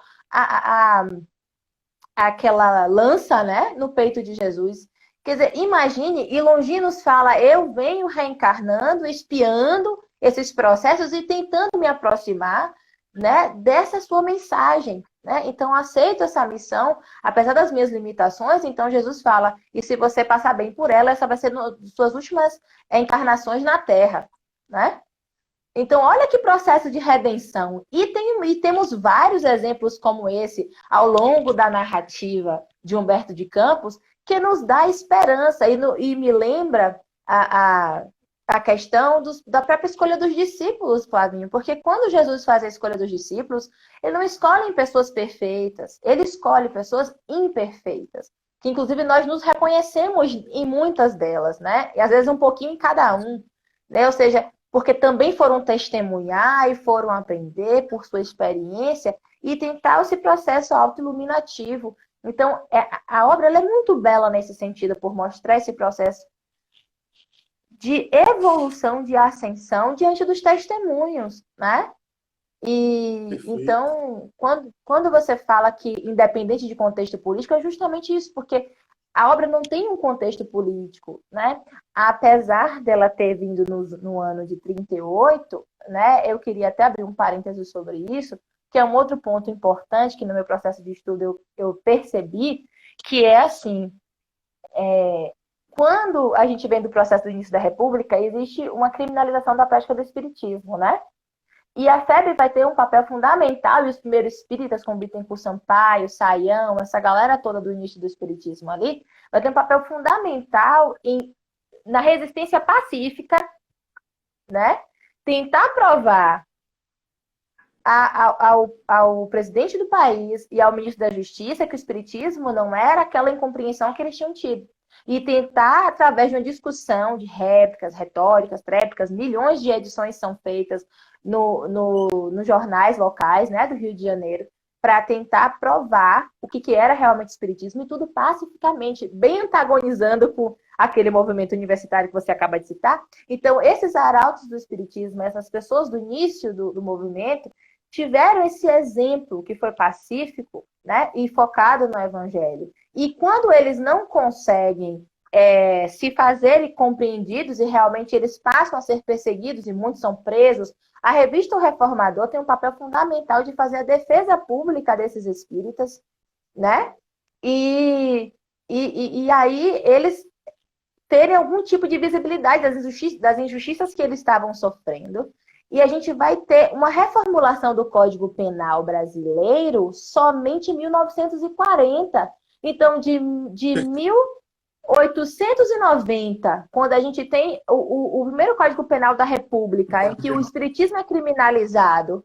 aquela lança, né, no peito de Jesus. Quer dizer, imagine, e Longinos fala, eu venho reencarnando, espiando esses processos e tentando me aproximar, né, dessa sua mensagem, né? Então, aceito essa missão, apesar das minhas limitações. Então, Jesus fala, e se você passar bem por ela, essa vai ser suas últimas encarnações na Terra, né? Então, olha que processo de redenção. E temos vários exemplos como esse ao longo da narrativa de Humberto de Campos, que nos dá esperança e me lembra a questão da própria escolha dos discípulos, Flavinho. Porque quando Jesus faz a escolha dos discípulos, ele não escolhe pessoas perfeitas, ele escolhe pessoas imperfeitas. Que, inclusive, nós nos reconhecemos em muitas delas, né? E, às vezes, um pouquinho em cada um, né? Ou seja, porque também foram testemunhar e foram aprender por sua experiência e tentar esse processo autoiluminativo. Então, a obra ela é muito bela nesse sentido, por mostrar esse processo de evolução, de ascensão diante dos testemunhos, né? E então, quando você fala que independente de contexto político, é justamente isso, porque a obra não tem um contexto político, né? Apesar dela ter vindo no ano de 38, né? Eu queria até abrir um parênteses sobre isso, que é um outro ponto importante que no meu processo de estudo eu percebi, que é assim, quando a gente vem do processo do início da República, existe uma criminalização da prática do espiritismo, né? E a FEB vai ter um papel fundamental, e os primeiros espíritas, como Bittencourt Sampaio, Saião, essa galera toda do início do espiritismo ali, vai ter um papel fundamental na resistência pacífica, né? Tentar provar ao presidente do país e ao ministro da Justiça que o espiritismo não era aquela incompreensão que eles tinham tido. E tentar, através de uma discussão de réplicas, retóricas, tréplicas, milhões de edições são feitas nos jornais locais, né, do Rio de Janeiro, para tentar provar o que era realmente espiritismo, e tudo pacificamente, bem antagonizando com aquele movimento universitário que você acaba de citar. Então, esses arautos do espiritismo, essas pessoas do início do movimento, tiveram esse exemplo que foi pacífico, né, e focado no evangelho. E quando eles não conseguem se fazerem compreendidos e realmente eles passam a ser perseguidos e muitos são presos, a revista O Reformador tem um papel fundamental de fazer a defesa pública desses espíritas, né? E aí eles terem algum tipo de visibilidade das injustiças que eles estavam sofrendo. E a gente vai ter uma reformulação do Código Penal brasileiro somente em 1940. Então, de 1890, quando a gente tem o primeiro Código Penal da República, em que o espiritismo é criminalizado,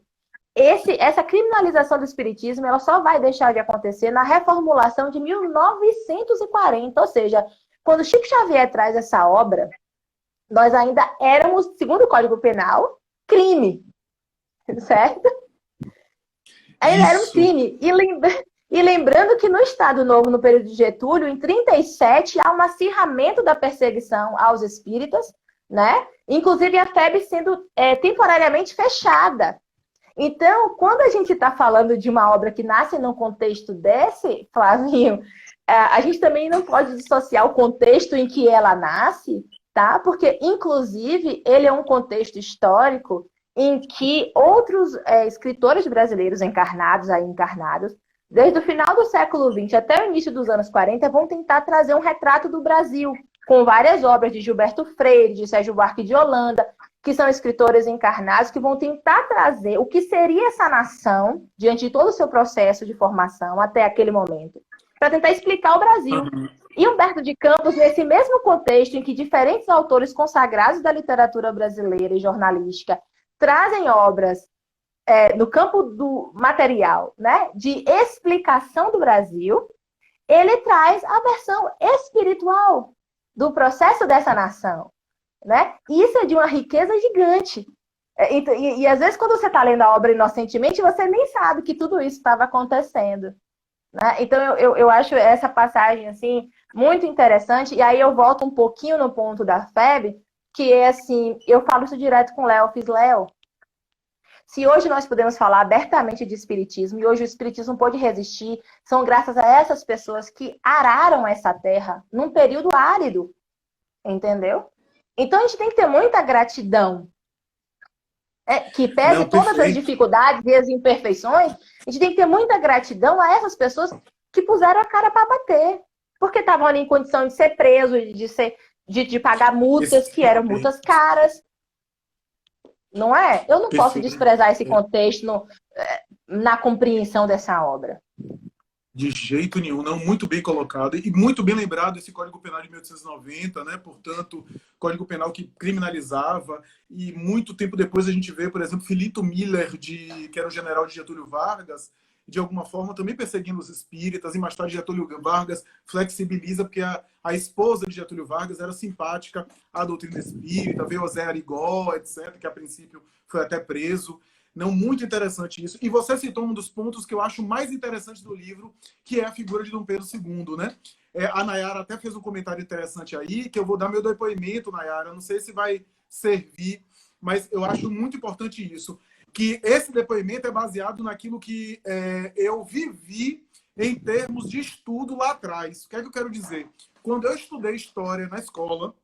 essa criminalização do espiritismo ela só vai deixar de acontecer na reformulação de 1940. Ou seja, quando Chico Xavier traz essa obra, nós ainda éramos, segundo o Código Penal, crime, certo? Ainda era um crime. E lembrando que no Estado Novo, no período de Getúlio, em 37, há um acirramento da perseguição aos espíritas, né? Inclusive a FEB sendo temporariamente fechada. Então, quando a gente está falando de uma obra que nasce num contexto desse, Flavinho, a gente também não pode dissociar o contexto em que ela nasce, tá? Porque, inclusive, ele é um contexto histórico em que outros escritores brasileiros encarnados, desde o final do século XX até o início dos anos 40, vão tentar trazer um retrato do Brasil, com várias obras de Gilberto Freire, de Sérgio Buarque de Holanda, que são escritores encarnados, que vão tentar trazer o que seria essa nação, diante de todo o seu processo de formação até aquele momento, para tentar explicar o Brasil. E Humberto de Campos, nesse mesmo contexto em que diferentes autores consagrados da literatura brasileira e jornalística trazem obras no campo do material, né, de explicação do Brasil, ele traz a versão espiritual do processo dessa nação, né? E isso é de uma riqueza gigante. E às vezes, quando você está lendo a obra inocentemente, você nem sabe que tudo isso estava acontecendo, né? Então, eu acho essa passagem assim, muito interessante. E aí eu volto um pouquinho no ponto da FEB, que é assim, eu falo isso direto com o Léo, fiz Léo. Se hoje nós podemos falar abertamente de espiritismo, e hoje o espiritismo pode resistir, são graças a essas pessoas que araram essa terra num período árido, entendeu? Então a gente tem que ter muita gratidão, que pese todas as dificuldades e as imperfeições, a gente tem que ter muita gratidão a essas pessoas que puseram a cara para bater, porque estavam ali em condição de ser preso, de pagar multas, que eram multas caras. Não é? Eu não posso desprezar esse contexto na compreensão dessa obra. De jeito nenhum, não, muito bem colocado e muito bem lembrado esse Código Penal de 1890, né? Portanto, Código Penal que criminalizava, e muito tempo depois a gente vê, por exemplo, Filito Miller, que era o general de Getúlio Vargas, de alguma forma também perseguindo os espíritas, e mais tarde Getúlio Vargas flexibiliza, porque a esposa de Getúlio Vargas era simpática à doutrina espírita, veio o Zé Arigó, etc., que a princípio foi até preso. Não, muito interessante isso. E você citou um dos pontos que eu acho mais interessantes do livro, que é a figura de Dom Pedro II, né? A Nayara até fez um comentário interessante aí, que eu vou dar meu depoimento, Nayara. Não sei se vai servir, mas eu acho muito importante isso. Que esse depoimento é baseado naquilo que eu vivi em termos de estudo lá atrás. O que é que eu quero dizer? Quando eu estudei história na escola,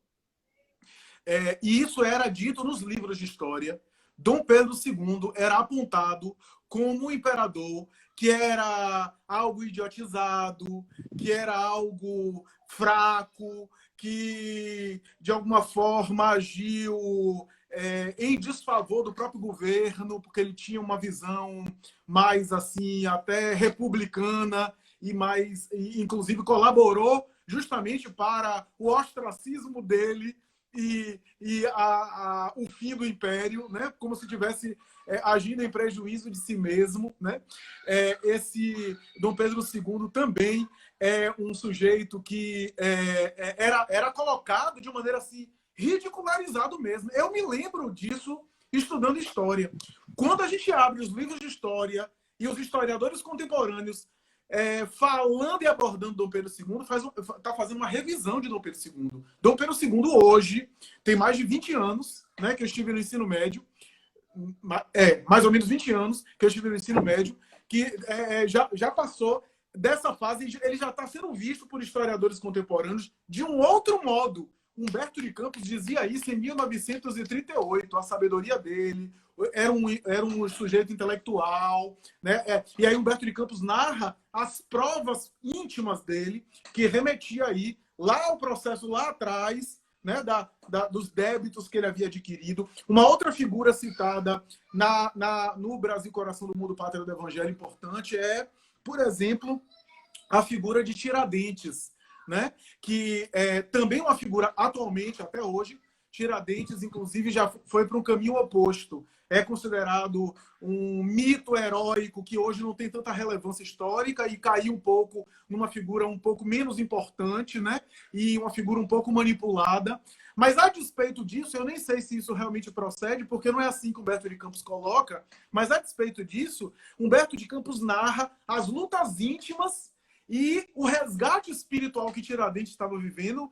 e isso era dito nos livros de história, Dom Pedro II era apontado como um imperador que era algo idiotizado, que era algo fraco, que de alguma forma agiu em desfavor do próprio governo, porque ele tinha uma visão mais assim, até republicana, e inclusive colaborou justamente para o ostracismo dele e o fim do império, né? Como se estivesse agindo em prejuízo de si mesmo, né? Esse Dom Pedro II também é um sujeito que era colocado de maneira assim, ridicularizado mesmo. Eu me lembro disso estudando história. Quando a gente abre os livros de história e os historiadores contemporâneos falando e abordando Dom Pedro II, está fazendo uma revisão de Dom Pedro II. Dom Pedro II hoje tem mais de 20 anos, né, que eu estive no ensino médio, mais ou menos 20 anos que eu estive no ensino médio, que já passou dessa fase, ele já está sendo visto por historiadores contemporâneos de um outro modo. Humberto de Campos dizia isso em 1938, a sabedoria dele, era um sujeito intelectual, né? E aí Humberto de Campos narra as provas íntimas dele, que remetia aí lá o processo lá atrás, né, dos débitos que ele havia adquirido. Uma outra figura citada no Brasil, Coração do Mundo, Pátria do Evangelho, importante, é, por exemplo, a figura de Tiradentes, né, que é também uma figura atualmente, até hoje. Tiradentes, inclusive, já foi para um caminho oposto. É considerado um mito heróico que hoje não tem tanta relevância histórica e caiu um pouco numa figura um pouco menos importante, né? E uma figura um pouco manipulada. Mas, a despeito disso, eu nem sei se isso realmente procede, porque não é assim que Humberto de Campos coloca, mas, a despeito disso, Humberto de Campos narra as lutas íntimas e o resgate espiritual que Tiradentes estava vivendo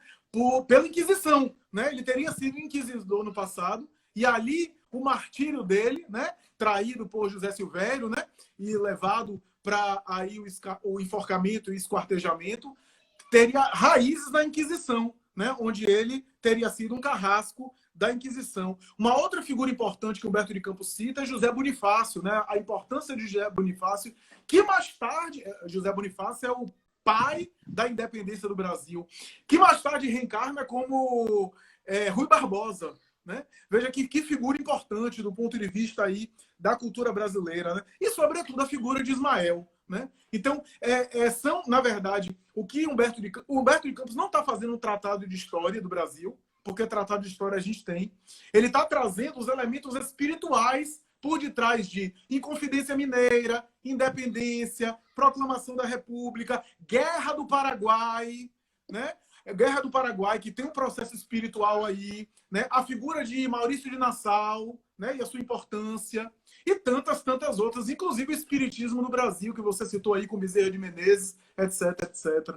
pela Inquisição, né? Ele teria sido inquisidor no passado, e ali o martírio dele, né? Traído por José Silvério, né? E levado para aí o enforcamento e esquartejamento, teria raízes na Inquisição, né? Onde ele teria sido um carrasco da Inquisição. Uma outra figura importante que Humberto de Campos cita é José Bonifácio, né? A importância de José Bonifácio, que mais tarde, José Bonifácio é o pai da independência do Brasil, que mais tarde reencarna como Rui Barbosa, né? Veja que figura importante do ponto de vista aí da cultura brasileira, né? E, sobretudo, a figura de Ismael, né? Então, são, na verdade, o que Humberto de Campos não está fazendo um tratado de história do Brasil, porque tratado de história a gente tem. Ele está trazendo os elementos espirituais por detrás de Inconfidência Mineira, independência, proclamação da República, Guerra do Paraguai, né? Guerra do Paraguai, que tem um processo espiritual aí, né? A figura de Maurício de Nassau, né? E a sua importância, e tantas outras, inclusive o espiritismo no Brasil, que você citou aí com Bezerra de Menezes, etc, etc.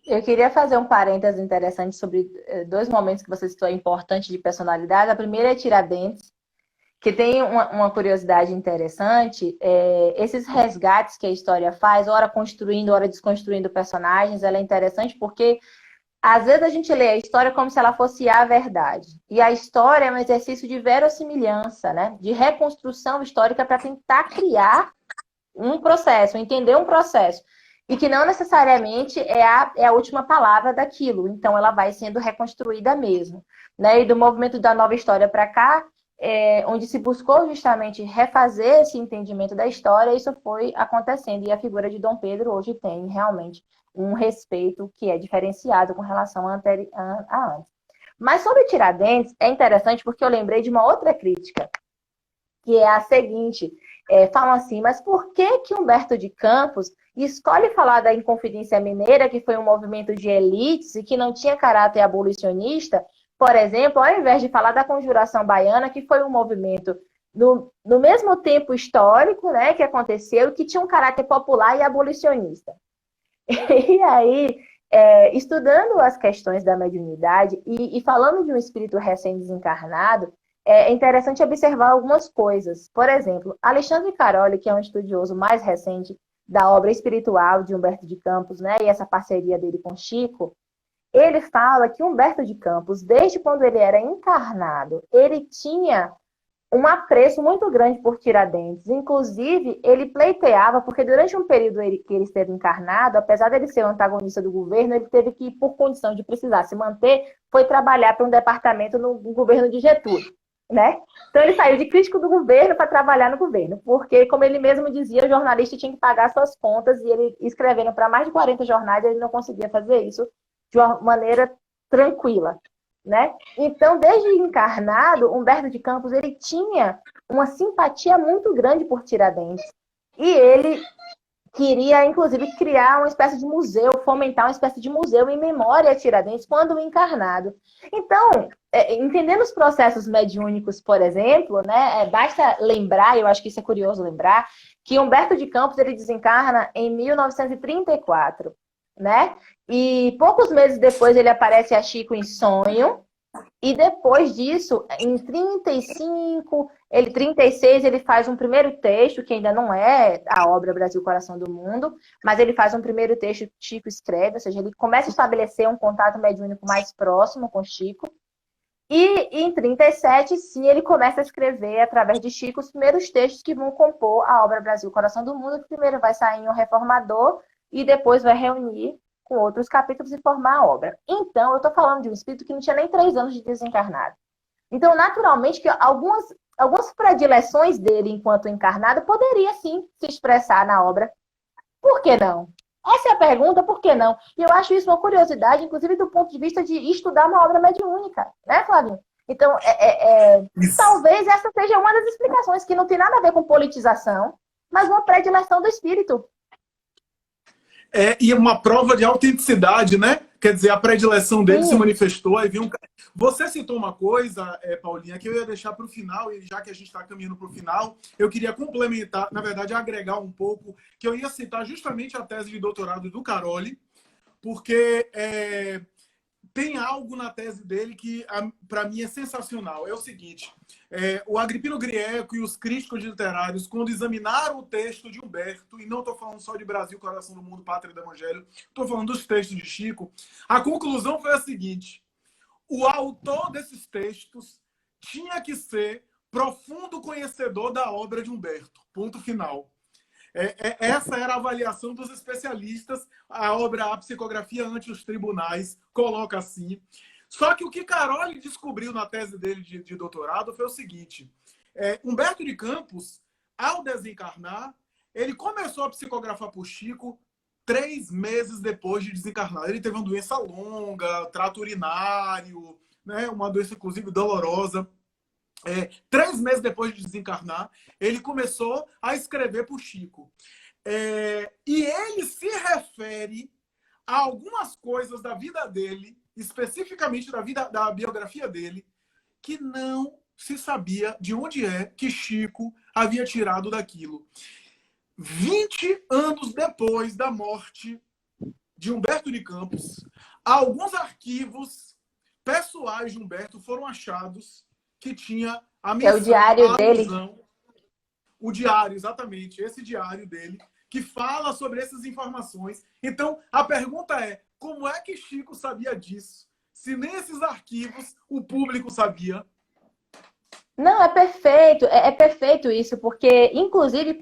Eu queria fazer um parênteses interessante sobre dois momentos que você citou importantes de personalidade. A primeira é Tiradentes, que tem uma curiosidade interessante. Esses resgates que a história faz, ora construindo, ora desconstruindo personagens, ela é interessante porque às vezes a gente lê a história como se ela fosse a verdade. E a história é um exercício de verossimilhança, né? De reconstrução histórica para tentar criar um processo, entender um processo. E que não necessariamente é a última palavra daquilo. Então, ela vai sendo reconstruída mesmo. Né? E do movimento da nova história para cá, onde se buscou justamente refazer esse entendimento da história, isso foi acontecendo. E a figura de Dom Pedro hoje tem realmente um respeito que é diferenciado com relação a antes. Mas sobre Tiradentes, é interessante porque eu lembrei de uma outra crítica, que é a seguinte: falam assim, mas por que Humberto de Campos escolhe falar da Inconfidência Mineira, que foi um movimento de elites e que não tinha caráter abolicionista, por exemplo, ao invés de falar da Conjuração Baiana, que foi um movimento no mesmo tempo histórico, né, que aconteceu, que tinha um caráter popular e abolicionista. E aí, estudando as questões da mediunidade e falando de um espírito recém-desencarnado, é interessante observar algumas coisas. Por exemplo, Alexandre Caroli, que é um estudioso mais recente da obra espiritual de Humberto de Campos, né, e essa parceria dele com Chico, ele fala que Humberto de Campos, desde quando ele era encarnado, ele tinha um apreço muito grande por Tiradentes. Inclusive, ele pleiteava, porque durante um período que ele esteve encarnado, apesar de ele ser o antagonista do governo, ele teve que, por condição de precisar se manter, foi trabalhar para um departamento no governo de Getúlio. Né? Então ele saiu de crítico do governo para trabalhar no governo, porque, como ele mesmo dizia, o jornalista tinha que pagar suas contas, e ele escrevendo para mais de 40 jornais, ele não conseguia fazer isso de uma maneira tranquila. Né? Então, desde encarnado, Humberto de Campos ele tinha uma simpatia muito grande por Tiradentes. E ele queria, inclusive, criar uma espécie de museu, fomentar uma espécie de museu em memória a Tiradentes quando encarnado. Então, entendendo os processos mediúnicos, por exemplo, né, basta lembrar, eu acho que isso é curioso lembrar, que Humberto de Campos ele desencarna em 1934. Né? E poucos meses depois ele aparece a Chico em sonho, e depois disso, em 36, ele faz um primeiro texto, que ainda não é a obra Brasil, Coração do Mundo, mas ele faz um primeiro texto que Chico escreve, ou seja, ele começa a estabelecer um contato mediúnico mais próximo com Chico, e em 37, sim, ele começa a escrever, através de Chico, os primeiros textos que vão compor a obra Brasil, Coração do Mundo, que primeiro vai sair em Um Reformador, e depois vai reunir com outros capítulos e formar a obra. Então, eu estou falando de um espírito que não tinha nem 3 anos de desencarnado. Então, naturalmente, que algumas predileções dele enquanto encarnado poderia, sim, se expressar na obra. Por que não? Essa é a pergunta, por que não? E eu acho isso uma curiosidade, inclusive do ponto de vista de estudar uma obra mediúnica, né, Flavinho? Então, talvez essa seja uma das explicações, que não tem nada a ver com politização, mas uma predileção do espírito. E uma prova de autenticidade, né? Quer dizer, a predileção dele se manifestou. Aí viu Você citou uma coisa, Paulinha, que eu ia deixar para o final, e já que a gente está caminhando para o final, eu queria complementar, na verdade, agregar um pouco, que eu ia citar justamente a tese de doutorado do Caroli, porque tem algo na tese dele que, para mim, é sensacional. É o seguinte, o Agripino Grieco e os críticos literários, quando examinaram o texto de Humberto, e não estou falando só de Brasil, Coração do Mundo, Pátria do Evangelho, estou falando dos textos de Chico, a conclusão foi a seguinte: o autor desses textos tinha que ser profundo conhecedor da obra de Humberto. Ponto final. Essa era a avaliação dos especialistas. A obra A Psicografia ante os Tribunais coloca assim. Só que o que Caroli descobriu na tese dele de doutorado foi o seguinte: Humberto de Campos, ao desencarnar, ele começou a psicografar por Chico 3 meses depois de desencarnar. Ele teve uma doença longa, trato urinário, né, uma doença, inclusive, dolorosa. 3 meses depois de desencarnar, ele começou a escrever por Chico. E ele se refere a algumas coisas da vida dele, especificamente da biografia dele, que não se sabia de onde que Chico havia tirado daquilo. 20 anos depois da morte de Humberto de Campos, alguns arquivos pessoais de Humberto foram achados que tinha a menção, o diário dele. O diário, exatamente, esse diário dele, que fala sobre essas informações. Então, a pergunta é: como é que Chico sabia disso? Se nem esses arquivos o público sabia. Não, é perfeito isso, porque, inclusive,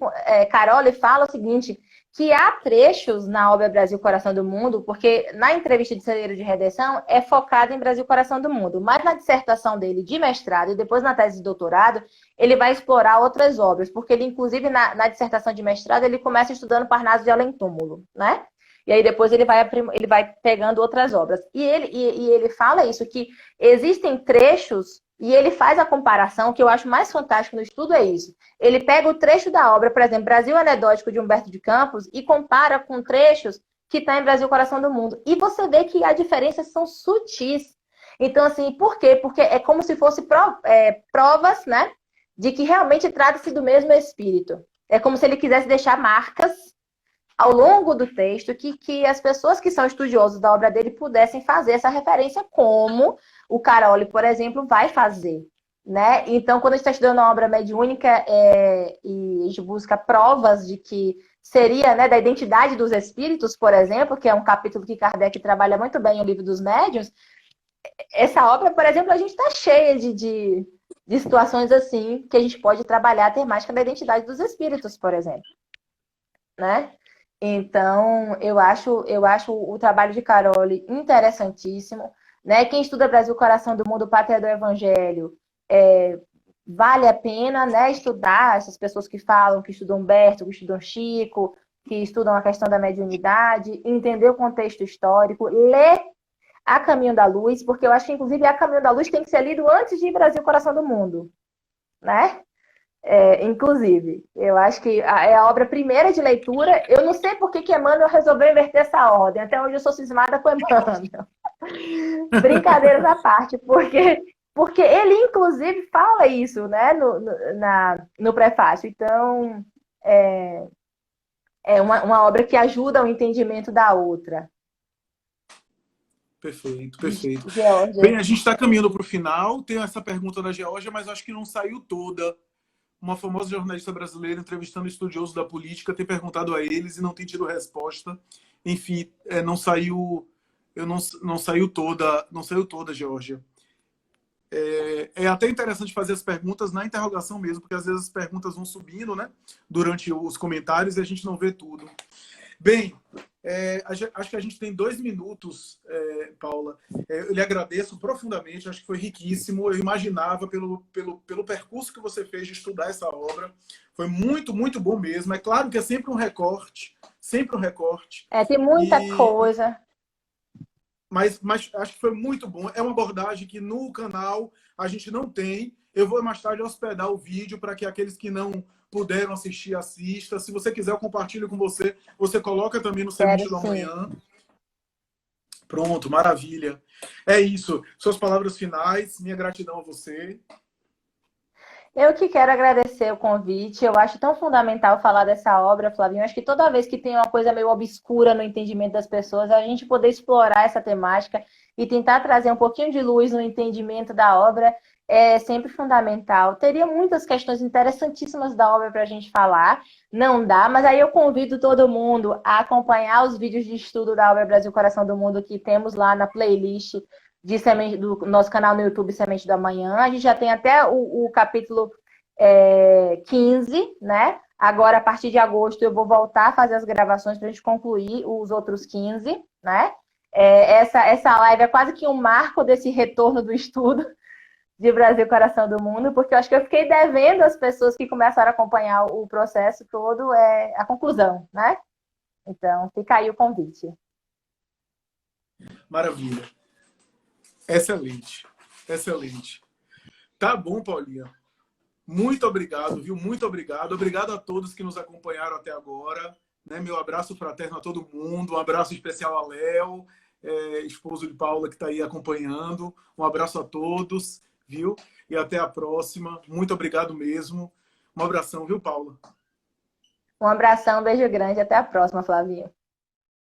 Caroli fala o seguinte, que há trechos na obra Brasil, Coração do Mundo, porque na entrevista de Celeiro de Redenção é focado em Brasil, Coração do Mundo, mas na dissertação dele de mestrado e depois na tese de doutorado, ele vai explorar outras obras, porque ele, inclusive, na dissertação de mestrado, ele começa estudando Parnaso de Além Túmulo, né? E aí depois ele vai pegando outras obras. E ele fala isso, que existem trechos. E ele faz a comparação, que eu acho mais fantástico no estudo é isso. Ele pega o trecho da obra, por exemplo, Brasil Anedótico de Humberto de Campos, e compara com trechos que está em Brasil Coração do Mundo. E você vê que as diferenças são sutis. Então, assim, por quê? Porque é como se fossem provas, né, de que realmente trata-se do mesmo espírito. É como se ele quisesse deixar marcas ao longo do texto que as pessoas que são estudiosos da obra dele pudessem fazer essa referência, como o Caroli, por exemplo, vai fazer, né? Então, quando a gente está estudando uma obra mediúnica e a gente busca provas de que seria, né, da identidade dos espíritos, por exemplo, que é um capítulo que Kardec trabalha muito bem no Livro dos Médiuns, essa obra, por exemplo, a gente está cheia de situações assim que a gente pode trabalhar a temática da identidade dos espíritos, por exemplo, né? Então, eu acho o trabalho de Caroli interessantíssimo, né? Quem estuda Brasil, Coração do Mundo, Pátria do Evangelho, vale a pena, né, estudar essas pessoas que falam, que estudam Humberto, que estudam Chico, que estudam a questão da mediunidade, entender o contexto histórico, ler A Caminho da Luz, porque eu acho que, inclusive, A Caminho da Luz tem que ser lido antes de Brasil, Coração do Mundo, né? Inclusive, eu acho que é a obra primeira de leitura. Eu não sei por que Emmanuel resolveu inverter essa ordem. Até hoje eu sou cismada com Emmanuel. Brincadeiras à parte, porque ele, inclusive, fala isso, né, no prefácio. Então, é uma obra que ajuda ao entendimento da outra. Perfeito, perfeito. Geórgia. Bem, a gente está caminhando para o final. Tem essa pergunta da Geórgia, mas acho que não saiu toda. Uma famosa jornalista brasileira entrevistando estudiosos da política tem perguntado a eles e não tem tido resposta. Enfim, não saiu toda, Geórgia. É até interessante fazer as perguntas na interrogação mesmo, porque às vezes as perguntas vão subindo, né, durante os comentários e a gente não vê tudo. Bem, Acho que a gente tem 2 minutos, Paula. Eu lhe agradeço profundamente, acho que foi riquíssimo. Eu imaginava, pelo percurso que você fez de estudar essa obra, foi muito, muito bom mesmo. É claro que é sempre um recorte. Tem muita E, coisa. mas acho que foi muito bom. É uma abordagem que no canal a gente não tem. Eu vou mais tarde hospedar o vídeo para que aqueles que não puderam assistir, assista. Se você quiser, eu compartilho com você. Você coloca também no Quero Semente do sim. Amanhã. Pronto, maravilha. É isso. Suas palavras finais, minha gratidão a você. Eu que quero agradecer o convite. Eu acho tão fundamental falar dessa obra, Flavinho. Eu acho que toda vez que tem uma coisa meio obscura no entendimento das pessoas, a gente poder explorar essa temática e tentar trazer um pouquinho de luz no entendimento da obra é sempre fundamental. Teria muitas questões interessantíssimas da obra para a gente falar, não dá, mas aí eu convido todo mundo a acompanhar os vídeos de estudo da obra Brasil Coração do Mundo que temos lá na playlist do nosso canal no YouTube Semente do Amanhã. A gente já tem até o capítulo 15, né? Agora, a partir de agosto, eu vou voltar a fazer as gravações para a gente concluir os outros 15, né? Essa live é quase que um marco desse retorno do estudo de Brasil Coração do Mundo, porque eu acho que eu fiquei devendo às pessoas que começaram a acompanhar o processo todo a conclusão, né? Então, fica aí o convite. Maravilha. Excelente. Excelente. Tá bom, Paulinha. Muito obrigado, viu? Muito obrigado. Obrigado a todos que nos acompanharam até agora. Né? Meu abraço fraterno a todo mundo. Um abraço especial a Léo, esposo de Paula, que está aí acompanhando. Um abraço a todos, viu? E até a próxima. Muito obrigado mesmo. Um abração, viu, Paula? Um abração, um beijo grande. Até a próxima, Flavinho.